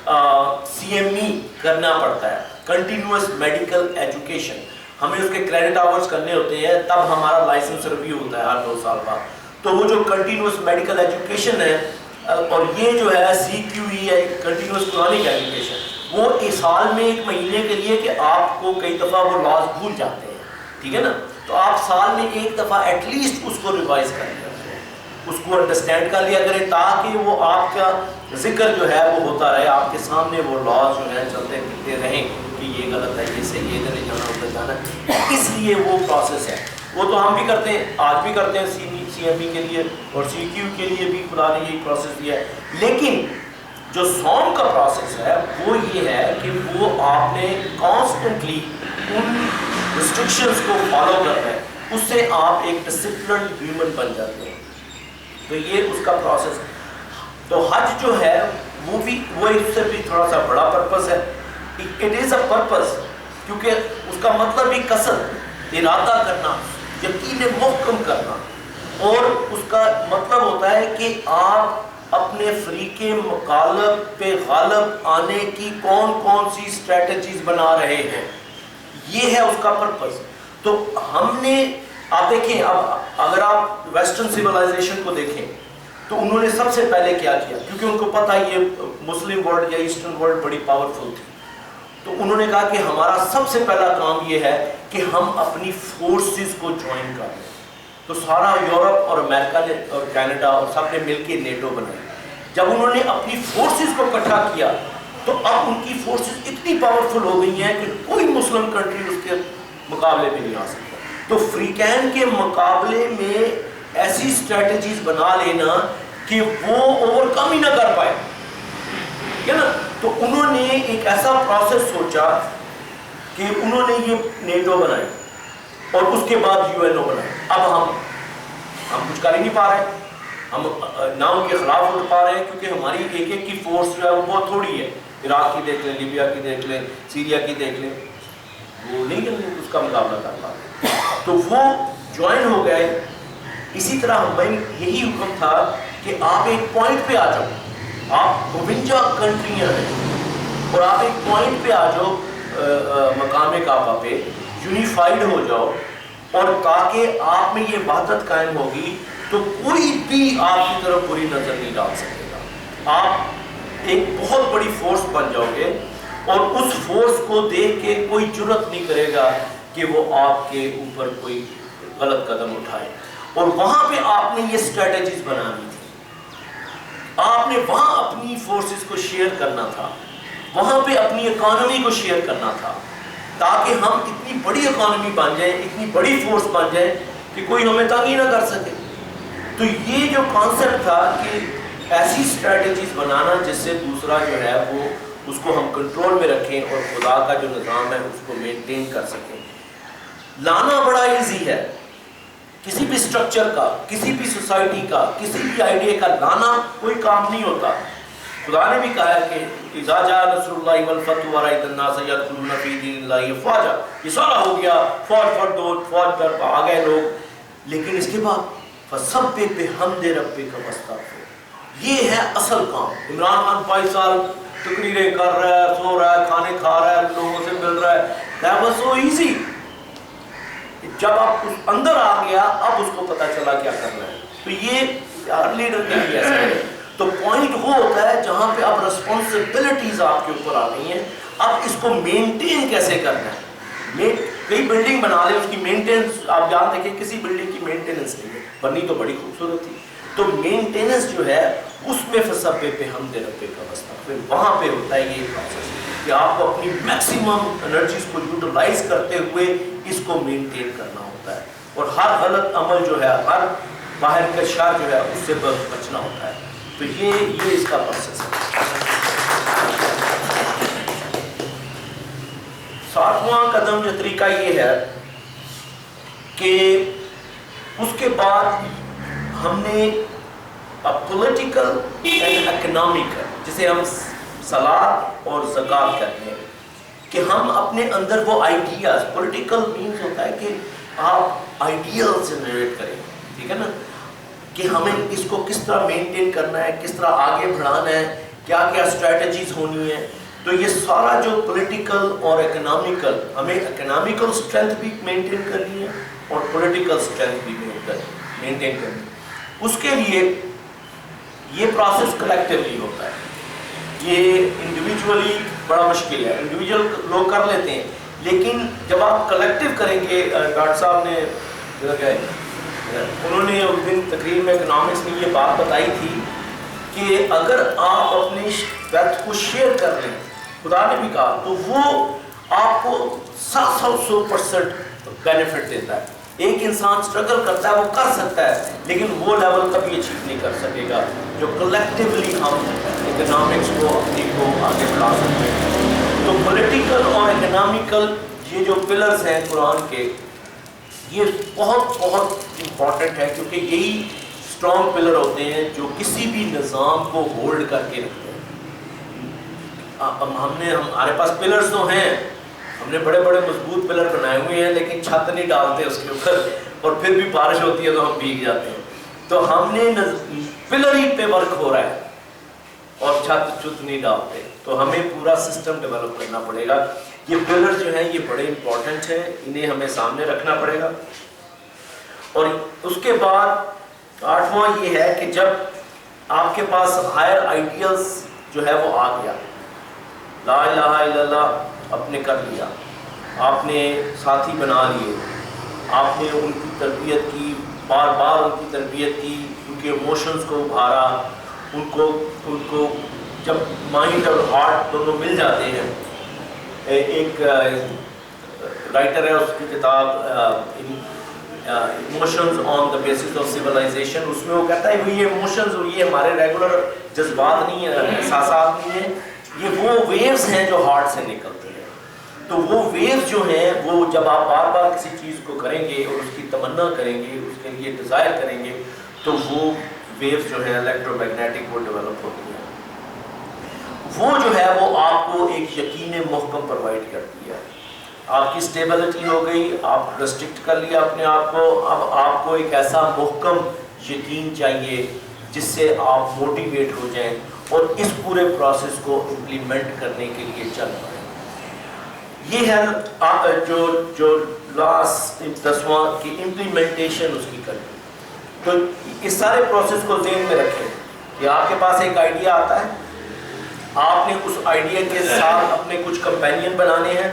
CME کرنا پڑتا ہے, کنٹینیوس میڈیکل ایجوکیشن. ہمیں اس کے کریڈٹ آورز کرنے ہوتے ہیں, تب ہمارا لائسنس ریویو ہوتا ہے ہر 2 سال بعد. تو وہ جو کنٹینیوس میڈیکل ایجوکیشن ہے اور یہ جو ہے CQE ہے, کنٹینیوس کرونک ایجوکیشن, وہ اس سال میں 1 مہینے کے لیے کہ آپ کو کئی دفعہ وہ لاز بھول جاتے ہیں, ٹھیک ہے نا, تو آپ سال میں 1 دفعہ ایٹ لیسٹ اس کو ریوائز کر لیں, اس کو انڈرسٹینڈ کر لیا کریں, تاکہ وہ آپ کا ذکر جو ہے وہ ہوتا رہے, آپ کے سامنے وہ لاز جو ہے چلتے پھرتے رہیں کہ یہ غلط ہے, یہ صحیح ہے, ادھر نہیں جانا ادھر جانا ہے. اس لیے وہ پروسیس ہے, وہ تو ہم بھی کرتے ہیں, آج بھی کرتے ہیں CME کے لیے اور CQ کے لیے بھی خدا نے یہی پروسیس دیا ہے. لیکن جو سوم کا پروسیس ہے وہ یہ ہے کہ وہ آپ نے کانسٹنٹلی ان ریسٹرکشنز کو فالو کرنا ہے, اس سے آپ ایک ڈسپلنڈ ہیومن بن جاتے ہیں. تو یہ اس کا پروسیس ہے. تو حج جو ہے وہ اس سے بھی تھوڑا سا بڑا پرپس ہے. اٹ از اے پرپس, کیونکہ اس کا مطلب بھی قصد, ارادہ کرنا, یقین محکم کرنا, اور اس کا مطلب ہوتا ہے کہ آپ اپنے فریق مخالف پہ غالب آنے کی کون سی اسٹریٹجیز بنا رہے ہیں, یہ ہے اس کا پرپس. تو ہم نے, آپ دیکھیں, اب اگر آپ ویسٹرن سیولائزیشن کو دیکھیں تو انہوں نے سب سے پہلے کیا کیا, کیونکہ ان کو پتہ یہ مسلم ورلڈ یا ایسٹرن ورلڈ بڑی پاورفل تھی, تو انہوں نے کہا کہ ہمارا سب سے پہلا کام یہ ہے کہ ہم اپنی فورسز کو جوائن کر لیں. تو سارا یورپ اور امریکہ نے اور کینیڈا اور سب نے مل کے نیٹو بنائی. جب انہوں نے اپنی فورسز کو اکٹھا کیا تو اب ان کی فورسز اتنی پاورفل ہو گئی ہیں کہ کوئی مسلم کنٹری اس کے مقابلے میں نہیں آ سکتا. تو فریقین کے مقابلے میں ایسی اسٹریٹجیز بنا لینا کہ وہ اوور کم ہی نہ کر پائے, ٹھیک ہے نا. تو انہوں نے ایک ایسا پروسیس سوچا کہ انہوں نے یہ نیٹو بنائی اور اس کے بعد UNO بنائی. اب ہم کچھ کر ہی نہیں پا رہے, ہم نہ ان کے خلاف اٹھ پا رہے ہیں, کیونکہ ہماری ایک کی فورس جو ہے وہ بہت تھوڑی ہے. عراق کی دیکھ لیں, لیبیا کی دیکھ لیں, سیریا کی دیکھ لیں, وہ نہیں اس کا مقابلہ کر پا رہے. تو وہ جوائن ہو گئے. اسی طرح ہمیں یہی حکم تھا کہ آپ ایک پوائنٹ پہ آ جاؤ, آپ 52 کنٹریاں ہیں اور آپ ایک پوائنٹ پہ آ جاؤ مقام کعبہ پہ, یونیفائڈ ہو جاؤ, اور تاکہ آپ میں یہ وحدت قائم ہوگی تو کوئی بھی آپ کی طرف بری نظر نہیں ڈال سکے گا. آپ ایک بہت بڑی فورس بن جاؤ گے اور اس فورس کو دیکھ کے کوئی جرأت نہیں کرے گا کہ وہ آپ کے اوپر کوئی غلط قدم اٹھائے. اور وہاں پہ آپ نے یہ اسٹریٹجیز بنانی تھی, آپ نے وہاں اپنی فورسز کو شیئر کرنا تھا, وہاں پہ اپنی اکانومی کو شیئر کرنا تھا, تاکہ ہم اتنی بڑی اکانومی بن جائیں, اتنی بڑی فورس بن جائیں کہ کوئی ہمیں تنگ ہی نہ کر سکے. تو یہ جو کانسیپٹ تھا کہ ایسی اسٹریٹجیز بنانا جس سے دوسرا جو ہے وہ اس کو ہم کنٹرول میں رکھیں اور خدا کا جو نظام ہے اس کو مینٹین کر سکیں. لانا بڑا ایزی ہے, کسی بھی اسٹرکچر کا, کسی بھی سوسائٹی کا, کسی بھی آئیڈیا کا لانا کوئی کام نہیں ہوتا. خدا نے بھی کہا ہے کہ اذا جاء نصر اللہ والفتح ورأیت الناس یدخلون فی دین اللہ افواجا, یہ سارا ہو گیا, فوج پر آ گئے لوگ, لیکن اس کے بعد فسبح بحمد ربک واستغفر, یہ ہے اصل کام. عمران خان 5 سال تقریریں کر رہا ہے, سو رہا ہے, کھانے کھا رہا ہے, لوگوں سے مل رہا ہے, that was so easy. جب آپ اس اندر آ گیا اب اس کو پتا چلا کیا کرنا ہے. تو یہ ہر لیڈر کے لیے ایسا ہے. تو پوائنٹ وہ ہوتا ہے جہاں پہ اب رسپانسبلٹیز آپ کے اوپر آ گئی ہیں, اب اس کو مینٹین کیسے کرنا ہے. کئی بلڈنگ بنا لیں, اس کی مینٹیننس آپ جان دیکھیں کسی بلڈنگ کی مینٹیننس نہیں ہے, بنی تو بڑی خوبصورت تھی. تو مینٹیننس جو ہے اس میں فسبح بحمد ربک واستغفر, وہاں پہ ہوتا ہے یہ پروسیس کہ آپ کو اپنی میکسیمم انرجیز کو یوٹیلائز کرتے ہوئے اس کو مینٹین کرنا ہوتا ہے, اور ہر غلط عمل جو ہے, ہر باہر کا شر جو ہے اس سے بچنا ہوتا ہے. تو یہ اس کا پروسیس ہے. 7واں 8واں قدم جو طریقہ یہ ہے کہ اس کے بعد ہم نے پولیٹیکل اینڈ اکنامکل، جسے ہم صلاح اور زکوٰۃ کہتے ہیں، کہ ہم اپنے اندر وہ آئیڈیاز، پولیٹیکل مینز ہوتا ہے کہ آپ آئیڈیل جنریٹ کریں، ٹھیک ہے نا، کہ ہمیں اس کو کس طرح مینٹین کرنا ہے، کس طرح آگے بڑھانا ہے، کیا کیا اسٹریٹجیز ہونی ہے. تو یہ سارا جو پولیٹیکل اور اکنامکل، ہمیں اکنامکل اسٹرینتھ بھی مینٹین کرنی ہے اور پولیٹیکل اسٹرینتھ بھی مینٹین کرنی ہے. اس کے لیے یہ پروسیس کلیکٹیولی ہوتا ہے، یہ انڈیویجولی بڑا مشکل ہے. انڈیویجول لوگ کر لیتے ہیں، لیکن جب آپ کلیکٹیو کریں گے، ڈاکٹر صاحب نے انہوں نے اس دن تقریر میں اکنامکس میں یہ بات بتائی تھی کہ اگر آپ اپنی ویلتھ کو شیئر کر لیں، خدا نے بھی کہا، تو وہ آپ کو 700% بینیفٹ دیتا ہے. ایک انسان اسٹرگل کرتا ہے، وہ کر سکتا ہے، لیکن وہ لیول کبھی اچیو نہیں کر سکے گا جو کلیکٹیولی ہم اکنامکس کو اپنی کو آگے بڑھا سکتے ہیں. تو پولیٹیکل اور اکنامکل یہ جو پلرز ہیں قرآن کے، یہ بہت بہت امپورٹنٹ ہے، کیونکہ یہی اسٹرانگ پلر ہوتے ہیں جو کسی بھی نظام کو ہولڈ کر کے رکھتے ہیں. ہمارے پاس پلرز تو ہیں، ہم نے بڑے بڑے مضبوط پلر بنائے ہوئے ہیں، لیکن چھت نہیں ڈالتے اس کے اوپر، اور پھر بھی بارش ہوتی ہے تو ہم بھیگ جاتے ہیں. تو ہم نے پلر ہی پہ ورک ہو رہا ہے اور چھت نہیں ڈالتے، تو ہمیں پورا سسٹم ڈیولپ کرنا پڑے گا. یہ پلر جو ہیں یہ بڑے امپورٹنٹ ہیں، انہیں ہمیں سامنے رکھنا پڑے گا. اور اس کے بعد 8واں یہ ہے کہ جب آپ کے پاس ہائر آئیڈیلز جو ہے وہ آ گیا، لا الہ الا اللہ آپ نے کر لیا، آپ نے ساتھی بنا لیے، آپ نے ان کی تربیت کی، بار بار ان کی تربیت کی، ان کے ایموشنز کو ابھارا، ان کو جب مائنڈ اور ہارٹ دونوں مل جاتے ہیں. ایک رائٹر ہے، اس کی کتاب emotions on the basis of civilisation, اس میں وہ کہتا ہے یہ ایموشنز اور یہ ہمارے ریگولر جذبات نہیں ہیں، احساسات نہیں ہیں، یہ وہ ویوز ہیں جو ہارٹ سے نکلتے ہیں. تو وہ ویوز جو ہیں وہ جب آپ بار بار کسی چیز کو کریں گے اور اس کی تمنا کریں گے، اس کے لیے ڈیزائر کریں گے، تو وہ ویوز جو ہیں الیکٹرو میگنیٹک وہ ڈیولپ ہوتی ہیں. وہ جو ہے وہ آپ کو ایک یقین محکم پرووائڈ کرتی ہے. آپ کی اسٹیبلٹی ہو گئی، آپ ریسٹرکٹ کر لیا اپنے آپ کو، اب آپ کو ایک ایسا محکم یقین چاہیے جس سے آپ موٹیویٹ ہو جائیں اور اس پورے پروسیس کو امپلیمنٹ کرنے کے لیے چل پائیں. یہ ہے جو لاسٹ 10واں کی امپلیمنٹیشن اس کی کریں. تو اس سارے پروسیس کو ذہن میں رکھیں کہ آپ کے پاس ایک آئیڈیا آتا ہے، آپ نے اس آئیڈیا کے ساتھ اپنے کچھ کمپینین بنانے ہیں،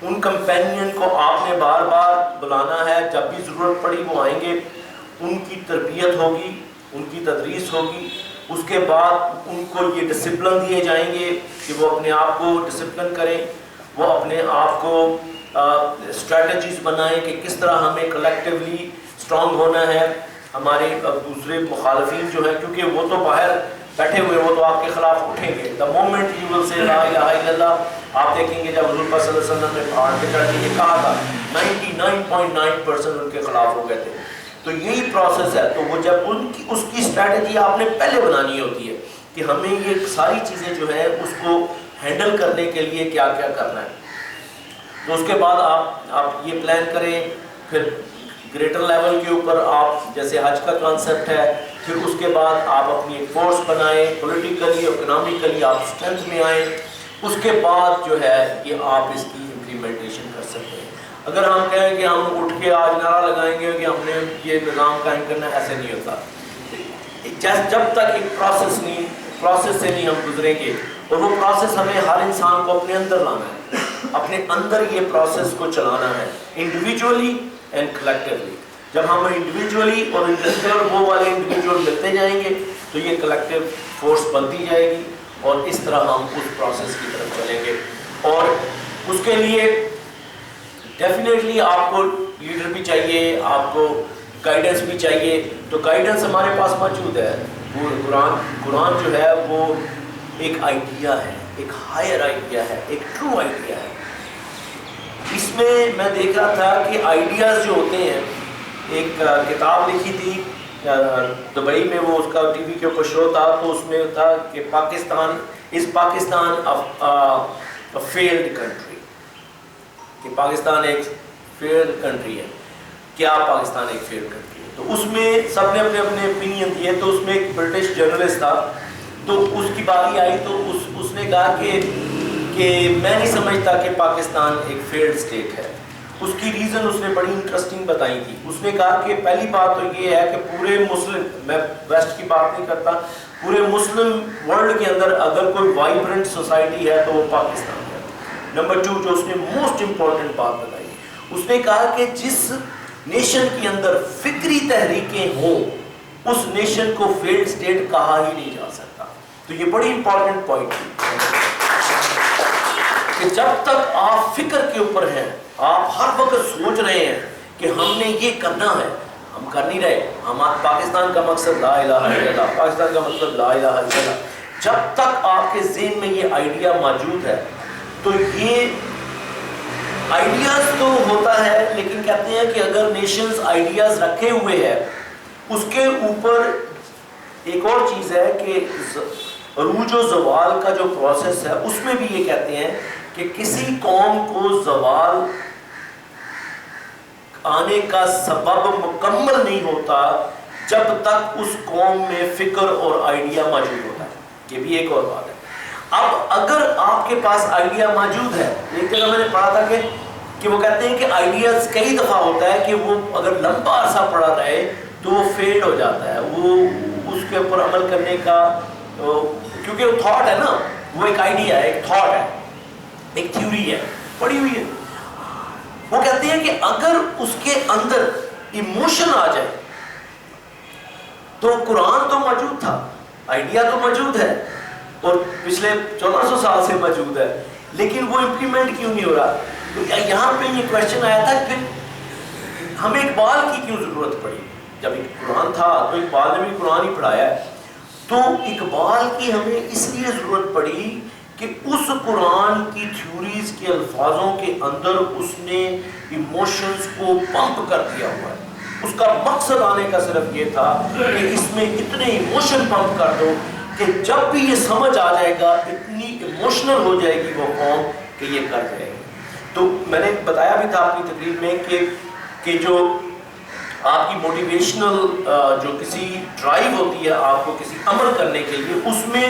ان کمپینین کو آپ نے بار بار بلانا ہے، جب بھی ضرورت پڑی وہ آئیں گے، ان کی تربیت ہوگی، ان کی تدریس ہوگی. اس کے بعد ان کو یہ ڈسپلن دیے جائیں گے کہ وہ اپنے آپ کو ڈسپلن کریں، وہ اپنے آپ کو اسٹریٹجیز بنائیں کہ کس طرح ہمیں کلیکٹیولی اسٹرانگ ہونا ہے. ہمارے دوسرے مخالفین جو ہیں، کیونکہ وہ تو باہر بیٹھے ہوئے، وہ تو آپ کے خلاف اٹھیں گے. دا مومنٹ یو ول سے لا الہ الا اللہ، آپ دیکھیں گے جب حضور صلی اللہ علیہ وسلم نے پہاڑ پہ چڑھ کے یہ کہا تھا، 99.9% ان کے خلاف ہو گئے تھے. تو یہی پروسیس ہے. تو وہ جب اس کی اسٹریٹجی آپ نے پہلے بنانی ہوتی ہے کہ ہمیں یہ ساری چیزیں جو ہیں اس کو ہینڈل کرنے کے لیے کیا کیا کرنا ہے. تو اس کے بعد آپ یہ پلان کریں. پھر گریٹر لیول کے اوپر آپ جیسے حج کا کانسیپٹ ہے، پھر اس کے بعد آپ اپنی ایک فورس بنائیں، پولیٹیکلی اکنامکلی آپ اسٹرینتھ میں آئیں. اس کے بعد جو ہے یہ آپ اس کی امپلیمنٹیشن کر سکتے ہیں. اگر ہم کہیں کہ ہم اٹھ کے آج نعرہ لگائیں گے کہ ہم نے یہ نظام قائم کرنا ہے، ایسے نہیں ہوتا. جب تک ایک پروسیس سے نہیں ہم گزریں گے، اور وہ پروسیس ہمیں ہر انسان کو اپنے اندر لانا ہے، اپنے اندر یہ پروسیس کو چلانا ہے، انڈیویجولی اینڈ کلیکٹیولی. جب ہم انڈیویجولی اور وہ والے انڈیویجول ملتے جائیں گے تو یہ کلیکٹیو فورس بنتی جائے گی، اور اس طرح ہم اس پروسیس کی طرف چلیں گے. اور اس کے لیے ڈیفینیٹلی آپ کو لیڈر بھی چاہیے، آپ کو گائیڈنس بھی چاہیے. تو گائیڈنس ہمارے پاس موجود ہے. وہ قرآن جو ہے وہ ایک آئیڈیا ہے، ایک ہائر آئیڈیا ہے، ایک ٹرو آئیڈیا ہے. میں میں دیکھ رہا تھا کہ آئیڈیاز جو ہوتے ہیں، ایک کتاب لکھی تھی دبئی میں، وہ اس کا ٹی وی کے اوپر شو تھا، تو اس میں تھا کہ پاکستان فیلڈ کنٹری، کہ پاکستان ایک فیلڈ کنٹری ہے، کیا پاکستان ایک فیلڈ کنٹری ہے؟ تو اس میں سب نے اپنے اپنے اوپینین دیے. تو اس میں ایک برٹش جرنلسٹ تھا، تو اس کی باری آئی تو اس نے کہا کہ میں نہیں سمجھتا کہ پاکستان ایک فیلڈ اسٹیٹ ہے. اس کی ریزن اس نے بڑی انٹرسٹنگ بتائی تھی. اس نے کہا کہ پہلی بات تو یہ ہے کہ پورے مسلم، میں ویسٹ کی بات نہیں کرتا، پورے مسلم ورلڈ کے اندر اگر کوئی وائبرنٹ سوسائٹی ہے تو وہ پاکستان ہے. نمبر 2 جو اس نے موسٹ امپورٹنٹ بات بتائی، اس نے کہا کہ جس نیشن کے اندر فکری تحریکیں ہوں اس نیشن کو فیلڈ اسٹیٹ کہا ہی نہیں جا سکتا. تو یہ بڑی امپورٹنٹ پوائنٹ تھی کہ جب تک آپ فکر کے اوپر ہیں، آپ ہر وقت سوچ رہے ہیں کہ ہم نے یہ کرنا ہے، ہم کر نہیں رہے. پاکستان کا مقصد لا الہ الا اللہ، پاکستان کا مطلب لا الہ الا اللہ. جب تک آپ کے ذہن میں یہ آئیڈیا موجود ہے تو یہ آئیڈیاز تو ہوتا ہے، لیکن کہتے ہیں کہ اگر نیشنز آئیڈیاز رکھے ہوئے ہیں، اس کے اوپر ایک اور چیز ہے کہ عروج و زوال کا جو پروسیس ہے، اس میں بھی یہ کہتے ہیں کہ کسی قوم کو زوال آنے کا سبب مکمل نہیں ہوتا جب تک اس قوم میں فکر اور آئیڈیا موجود ہوتا ہے. یہ بھی ایک اور بات ہے. اب اگر آپ کے پاس آئیڈیا موجود ہے، ایک جگہ میں نے پڑھا تھا کہ وہ کہتے ہیں کہ آئیڈیاز کئی دفعہ ہوتا ہے کہ وہ اگر لمبا عرصہ پڑا رہے تو وہ فیلڈ ہو جاتا ہے، وہ اس کے اوپر عمل کرنے کا، کیونکہ وہ تھاٹ ہے نا، وہ ایک آئیڈیا ہے، ایک تھاٹ ہے، ایک تھیوری ہے، پڑھی ہوئی ہے. وہ کہتے ہیں کہ اگر اس کے اندر ایموشن آ جائے تو قرآن تو موجود تھا، آئیڈیا تو موجود ہے اور پچھلے 1400 سال سے موجود ہے، لیکن وہ امپلیمنٹ کیوں نہیں ہو رہا؟ تو یہاں پہ یہ کوشچن آیا تھا کہ ہمیں اقبال کی کیوں ضرورت پڑی؟ جب قرآن تھا تو اقبال نے بھی قرآن ہی پڑھایا ہے. تو اقبال کی ہمیں اس لیے ضرورت پڑی کہ اس قرآن کی تھیوریز کے الفاظوں کے اندر اس نے ایموشنز کو پمپ کر دیا ہوا ہے. اس کا مقصد آنے کا صرف یہ تھا کہ اس میں اتنے ایموشن پمپ کر دو کہ جب بھی یہ سمجھ آ جائے گا، اتنی ایموشنل ہو جائے گی وہ قوم کہ یہ کر جائے گی. تو میں نے بتایا بھی تھا اپنی تقریر میں کہ جو آپ کی موٹیویشنل جو کسی ڈرائیو ہوتی ہے آپ کو کسی عمل کرنے کے لیے، اس میں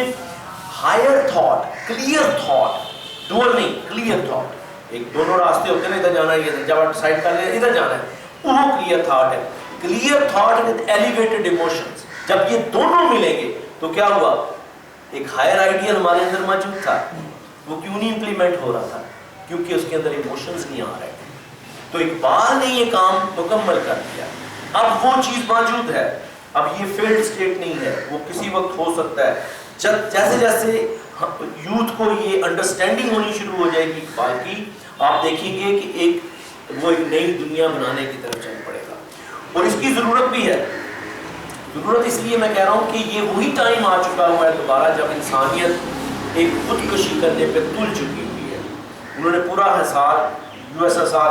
higher thought, clear thought, dual نہیں، کلیئر تھاٹ. ایک دونوں راستے ہوتے ہیں، ادھر جانا ہے، جب آپ ڈیسائیڈ کر لیں ادھر جانا ہے، وہ کلیئر تھاٹ ہے. Clear thought with elevated emotions, جب یہ دونوں ملیں گے تو کیا ہوا؟ ایک ہائر آئیڈیا ہمارے اندر موجود تھا، وہ کیوں نہیں امپلیمنٹ ہو رہا تھا؟ کیونکہ اس کے اندر ایموشنز نہیں آ رہے تھے. تو اقبال نے یہ کام مکمل کر دیا. اب وہ چیز موجود ہے، اب یہ فیلڈ اسٹیٹ نہیں ہے، وہ کسی وقت ہو سکتا ہے. جیسے جیسے یوتھ کو یہ انڈرسٹینڈنگ ہونی شروع ہو جائے گی اقبال کی، آپ دیکھیں گے کہ وہ ایک نئی دنیا بنانے کی طرف چل پڑے گا. اور اس کی ضرورت بھی ہے. ضرورت اس لیے میں کہہ رہا ہوں کہ یہ وہی ٹائم آ چکا ہوا ہے دوبارہ جب انسانیت ایک خودکشی کرنے پہ تل چکی ہوئی ہے. انہوں نے پورا حصار USSR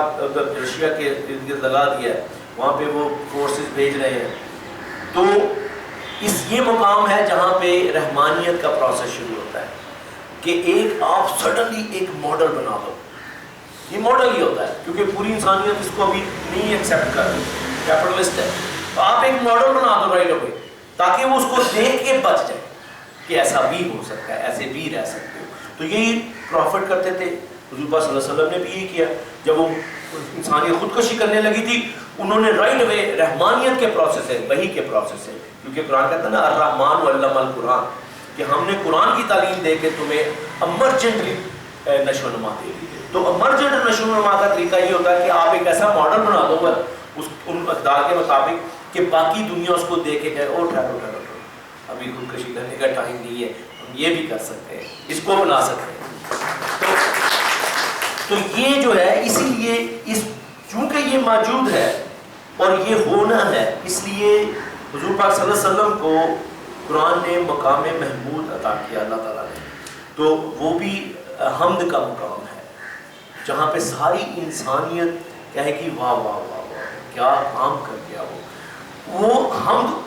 ایشیا کے ارد گرد لگا دیا ہے، وہاں پہ وہ فورسز بھیج رہے ہیں. تو یہ مقام ہے جہاں پہ رحمانیت کا پروسیس شروع ہوتا ہے کہ ایک آپ سڈنلی ایک ماڈل بنا دو. یہ ماڈل ہی ہوتا ہے کیونکہ پوری انسانیت اس کو ابھی نہیں ایکسیپٹ کر رہی، کیپٹلسٹ ہے. تو آپ ایک ماڈل بنا دو رائٹ اوے تاکہ وہ اس کو دیکھ کے بچ جائے کہ ایسا بھی ہو سکتا ہے، ایسے بھی رہ سکتے ہو. تو یہی پروفٹ کرتے تھے. حضور پاک صلی اللہ علیہ وسلم نے بھی یہی کیا. جب وہ انسانیت خودکشی کرنے لگی تھی، انہوں نے رائٹ اوے رحمانیت کے پروسیس ہے، وحی کے پروسیس ہے، کیونکہ قرآن کہتا ہے نا الرحمن علم القرآن، کہ ہم نے قرآن کی تعلیم دے کے تمہیں امرجنٹلی نشو و نما دے دی. تو امرجنٹ نشو و نما کا طریقہ یہ ہوتا ہے کہ آپ ایک ایسا ماڈل بنا دو گا ان اقدار کے مطابق کہ باقی دنیا اس کو دیکھ کے کہے او ٹھہرو ابھی خودکشی کرنے کا ٹائم نہیں ہے، ہم یہ بھی کر سکتے ہیں، اس کو بنا سکتے ہیں. تو یہ جو ہے اسی لیے چونکہ یہ موجود ہے اور یہ ہونا ہے، اس لیے حضور پاک صلی اللہ علیہ وسلم کو قرآن نے مقام محمود عطا کیا اللہ تعالیٰ نے. تو وہ بھی حمد کا مقام ہے. جہاں پہ ساری انسانیت کہے کہ واہ واہ واہ واہ کیا کام کر گیا وہ ہم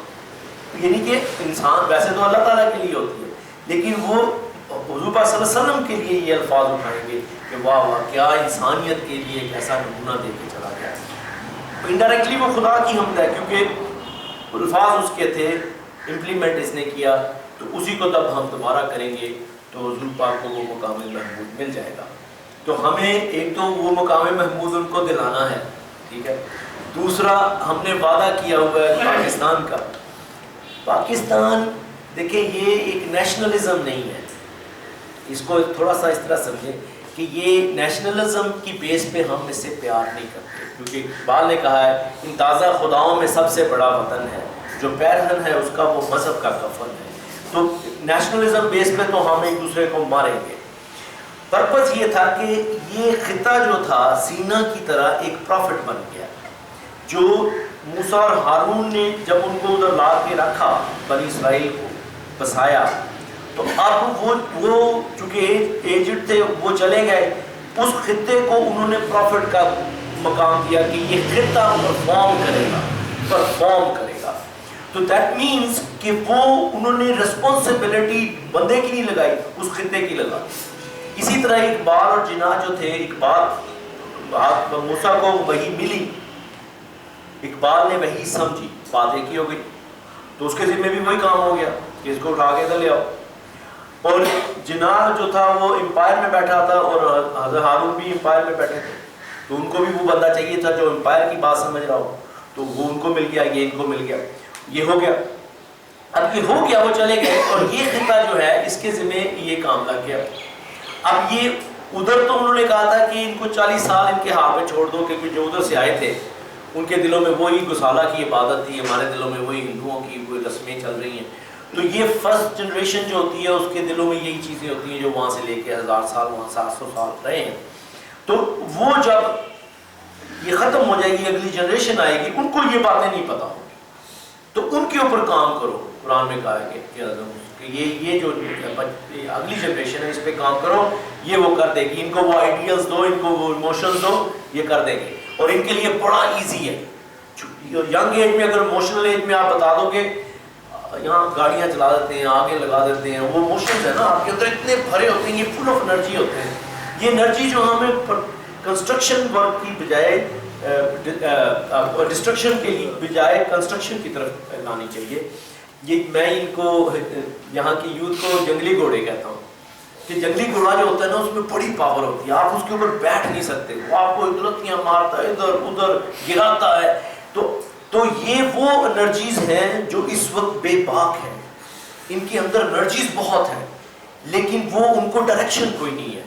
یعنی کہ انسان ویسے تو اللہ تعالیٰ کے لیے ہوتی ہے، لیکن وہ حضور پاک صلی اللہ علیہ وسلم کے لیے یہ الفاظ اٹھائیں گے کہ واہ واہ کیا انسانیت کے لیے ایک ایسا نمونہ دے کے چلا گیا. انڈائریکٹلی وہ خدا کی حمد ہے کیونکہ الفاظ اس کے تھے، امپلیمنٹ اس نے کیا، تو اسی کو جب ہم دوبارہ کریں گے تو حضور پاک کو وہ مقام محمود مل جائے گا. تو ہمیں ایک تو وہ مقام محمود ان کو دلانا ہے، ٹھیک ہے. دوسرا ہم نے وعدہ کیا ہوا ہے پاکستان کا. پاکستان دیکھیں یہ ایک نیشنلزم نہیں ہے، اس کو تھوڑا سا اس طرح سمجھیں کہ یہ نیشنلزم کی بیس پہ ہم اس سے پیار نہیں کرتے، کیونکہ اقبال نے کہا ہے ان تازہ خداؤں میں سب سے بڑا وطن ہے، جو پیرہن ہے اس کا وہ مذہب کا کفن ہے. تو نیشنلزم بیس پہ تو ہم ایک دوسرے کو ماریں گے. پرپس یہ تھا کہ یہ خطہ جو تھا سینا کی طرح ایک پروفٹ بن گیا، جو موسیٰ اور ہارون نے جب ان کو ادھر لا کے رکھا، بنی اسرائیل کو بسایا، تو اب وہ چونکہ ایجنٹ تھے وہ چلے گئے، اس خطے کو انہوں نے پروفٹ کا مقام دیا کہ یہ خطہ پرفارم کرے گا. تو دیٹ مینس کہ وہ انہوں نے رسپانسبلٹی بندے کی نہیں لگائی، اس خطے کی لگا. اسی طرح اقبال اور جناح جو تھے، اقبال موسیٰ کو وحی ملی، اقبال نے وحی سمجھی، بات ایک ہی ہو گئی، تو اس کے ذمہ بھی وہی کام ہو گیا کہ اس کو اٹھا کے ادھر لے آؤ. اور جناح جو تھا وہ امپائر میں بیٹھا تھا اور حضرت ہارون بھی امپائر میں بیٹھے تھے، تو ان کو بھی وہ بندہ چاہیے تھا جو امپائر کی بات سمجھ رہا ہو، تو وہ ان کو مل گیا، یہ ان کو مل گیا، یہ ہو گیا. اب یہ ہو گیا، وہ چلے گئے، اور یہ خطہ جو ہے اس کے ذمہ یہ کام لگ گیا. اب یہ ادھر تو انہوں نے کہا تھا کہ ان کو 40 سال ان کے ہاتھ میں چھوڑ دو، کیونکہ جو ادھر سے آئے تھے ان کے دلوں میں وہی گسالہ کی عبادت تھی، ہمارے دلوں میں وہی ہندوؤں کی کوئی رسمیں چل رہی ہیں. تو یہ فرسٹ جنریشن جو ہوتی ہے اس کے دلوں میں یہی چیزیں ہوتی ہیں جو وہاں سے لے کے 1000 سال وہاں 700 سال رہے ہیں. تو وہ جب یہ ختم ہو جائے گی، اگلی جنریشن آئے گی، ان کو یہ باتیں نہیں پتا ہوں، تو ان کے اوپر کام کرو. قرآن میں کہا ہے کہ یہ جو اگلی جنریشن ہے اس پہ کام کرو، یہ وہ کر دے گی. ان کو وہ آئیڈیلز دو، ان کو وہ ایموشنز دو، یہ کر دے گی. اور ان کے لیے بڑا ایزی ہے. ینگ ایج میں، اگر ایموشنل ایج میں آپ بتا دو کہ یہاں گاڑیاں چلا دیتے ہیں، آگے لگا دیتے ہیں، وہ ایموشنز ہیں نا آپ کے اندر اتنے بھرے ہوتے ہیں، یہ فل آف انرجی ہوتے ہیں. یہ انرجی جو ہمیں کنسٹرکشن ورک کی بجائے ڈسٹرکشن کے بجائے کنسٹرکشن کی طرف لانی چاہیے. یہ میں ان کو یہاں کی یوتھ کو جنگلی گھوڑے کہتا ہوں کہ جنگلی گھوڑا جو ہوتا ہے نا اس میں بڑی پاور ہوتی ہے، آپ اس کے اوپر بیٹھ نہیں سکتے، وہ آپ کو ادھرتیاں مارتا ہے، ادھر ادھر گراتا ہے. تو یہ وہ انرجیز ہیں جو اس وقت بے باک ہیں، ان کے اندر انرجیز بہت ہیں، لیکن وہ ان کو ڈائریکشن کوئی نہیں ہے.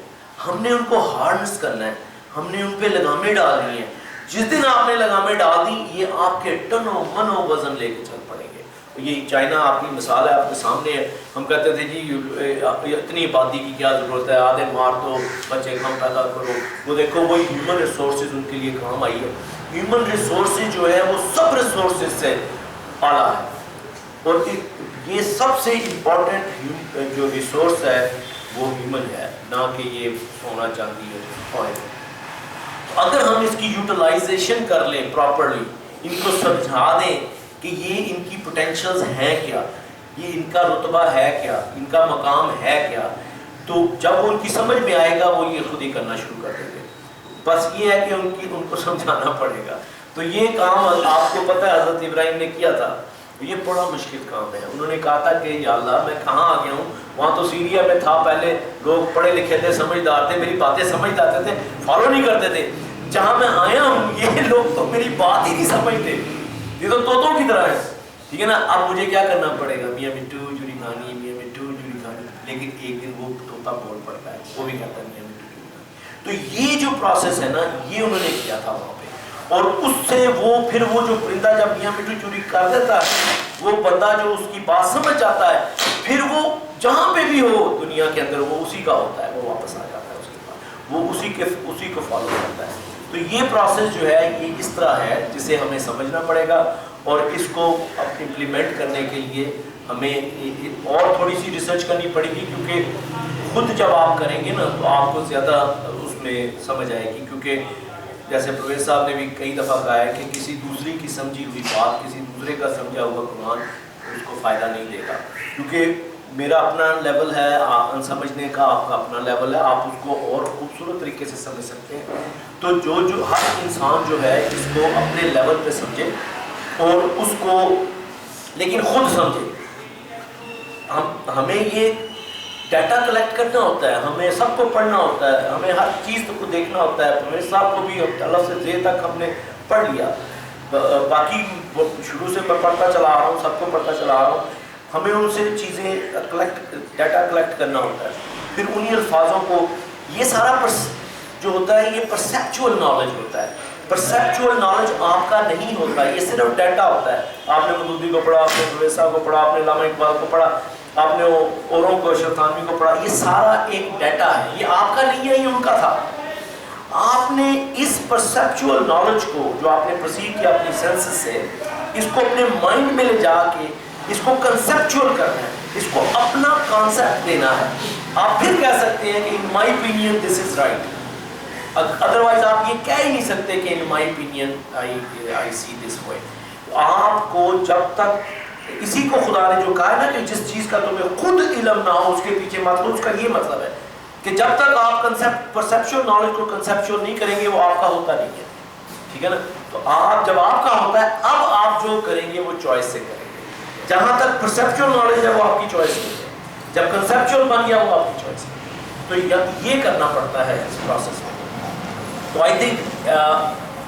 ہم نے ان کو ہارنس کرنا ہے، ہم نے ان پہ لگامیں ڈالنی ہیں. جس دن آپ نے لگامیں ڈال دی، یہ آپ کے ٹنوں منوں وزن لے کے چل پڑیں گے. یہ چائنا آپ کی مثال ہے، آپ کے سامنے ہے. ہم کہتے تھے جی اتنی آبادی کی کیا ضرورت ہے، آدھے مار دو، بچے کم پیدا کرو. وہ دیکھو وہی ہیومن ریسورسز ان کے لیے کام آئی ہے. ہیومن ریسورسز جو ہے وہ سب ریسورسز سے اعلیٰ ہے، اور یہ سب سے امپورٹنٹ جو ریسورس ہے وہ ہیومن ہے، نہ کہ یہ سونا چاندی ہے. اگر ہم اس کی یوٹیلائزیشن کر لیں پراپرلی، ان کو سمجھا دیں کہ یہ ان کی پوٹینشلز ہیں کیا، یہ ان کا رتبہ ہے کیا، ان کا مقام ہے کیا، تو جب ان کی سمجھ میں آئے گا وہ یہ خود ہی کرنا شروع کر دیں گے. بس یہ ہے کہ ان کو سمجھانا پڑے گا. تو یہ کام آپ کو پتہ ہے حضرت ابراہیم نے کیا تھا، یہ بڑا مشکل کام ہے. انہوں نے کہا تھا کہ یا اللہ میں کہاں آ گیا ہوں، وہاں تو سیریا میں تھا، پہلے لوگ پڑھے لکھے تھے، سمجھدار تھے، میری باتیں سمجھ جاتے تھے، فالو نہیں کرتے تھے. جہاں میں آیا ہوں یہ لوگ تو میری بات ہی نہیں سمجھتے، یہ تو طوطوں کی طرح ہے. ٹھیک ہے نا. اب مجھے کیا کرنا پڑے گا، میاں مٹو جڑی کھانی، میاں مٹو جڑی کھانی. لیکن ایک دن وہ طوطا بول پڑتا ہے، وہ بھی کہتا ہے میاں مٹو جڑی کھانی. تو یہ جو پروسیس ہے نا، یہ انہوں نے کیا تھا وہاں پہ. اور اس سے وہ پھر وہ جو پرندہ جب میاں مٹو چوری کر دیتا ہے، وہ بندہ جو اس کی بات سمجھ جاتا ہے، پھر وہ جہاں پہ بھی ہو دنیا کے اندر وہ اسی کا ہوتا ہے، وہ واپس آ جاتا ہے اس کے بعد، وہ اسی کو فالو کرتا ہے. تو یہ پروسیس جو ہے یہ اس طرح ہے جسے ہمیں سمجھنا پڑے گا، اور اس کو اب امپلیمنٹ کرنے کے لیے ہمیں اور تھوڑی سی ریسرچ کرنی پڑے گی، کیونکہ خود جب آپ کریں گے نا تو آپ کو زیادہ اس میں سمجھ آئے گی. کیونکہ جیسے پروفیسر صاحب نے بھی کئی دفعہ کہا ہے کہ کسی دوسرے کی سمجھی ہوئی بات کسی دوسرے کا سمجھا ہوا قرآن اس کو فائدہ نہیں دے گا. کیونکہ میرا اپنا لیول ہے سمجھنے کا, آپ کا اپنا لیول ہے, آپ اس کو اور خوبصورت طریقے سے سمجھ سکتے ہیں. تو جو ہر انسان جو ہے اس کو اپنے لیول پہ سمجھے اور اس کو لیکن خود سمجھے. ہمیں یہ ڈیٹا کلیکٹ کرنا ہوتا ہے, ہمیں سب کو پڑھنا ہوتا ہے, ہمیں ہر چیز کو دیکھنا ہوتا ہے. میرے صاحب کو بھی اللہ سے زیر تک ہم نے پڑھ لیا, باقی شروع سے میں پڑھتا چلا آ رہا ہوں, سب کو پڑھتا چلا آ رہا ہوں. ہمیں ان سے چیزیں ڈیٹا کلیکٹ کرنا ہوتا ہے, پھر انہی الفاظوں کو یہ سارا جو ہوتا ہے یہ پرسیپچول نالج ہوتا ہے. پرسیپچول نالج آپ کا نہیں ہوتا, یہ صرف ڈیٹا ہوتا ہے. آپ نے مودودی کو پڑھا, آپ نے پروفیسر صاحب کو پڑھا, آپ نے علامہ اقبال کو پڑھا, آپ نے اوروں کو اشرف تھانوی کو پڑھا, یہ سارا ایک ڈیٹا ہے, یہ آپ کا نہیں ہے, یہ ان کا تھا. آپ نے اس پرسیپچول نالج کو جو آپ نے پرسیو کیا اپنی سینسز سے, اس کو اپنے مائنڈ میں لے جا کے اس کو کنسیپچول کرنا ہے, اس کو اپنا کانسیپٹ دینا ہے. آپ پھر کہہ سکتے ہیں کہ in my opinion this is right, otherwise آپ یہ کہہ ہی نہیں سکتے کہ ان مائی اوپینین آئی سی دس وے. آپ کو جب تک اسی کو خدا نے جو کہا ہے نا کہ جس چیز کا تمہیں خود علم نہ ہو اس کے پیچھے مت لو, اس کا یہ مطلب ہے کہ جب تک آپ پرسیپچول نالج کو کنسیپچول نہیں کریں گے وہ آپ کا ہوتا نہیں ہے. ٹھیک ہے نا. تو آپ جب آپ کا ہوتا ہے اب آپ جو کریں گے وہ چوائس سے کریں گے. جہاں تک پرسیپچول نالج ہے وہ آپ کی چوائس نہیں ہے, جب کنسیپچول بن گیا وہ آپ کی چوائس ہے. تو یہ کرنا پڑتا ہے اس پروسیس میں. تو آئی تھنک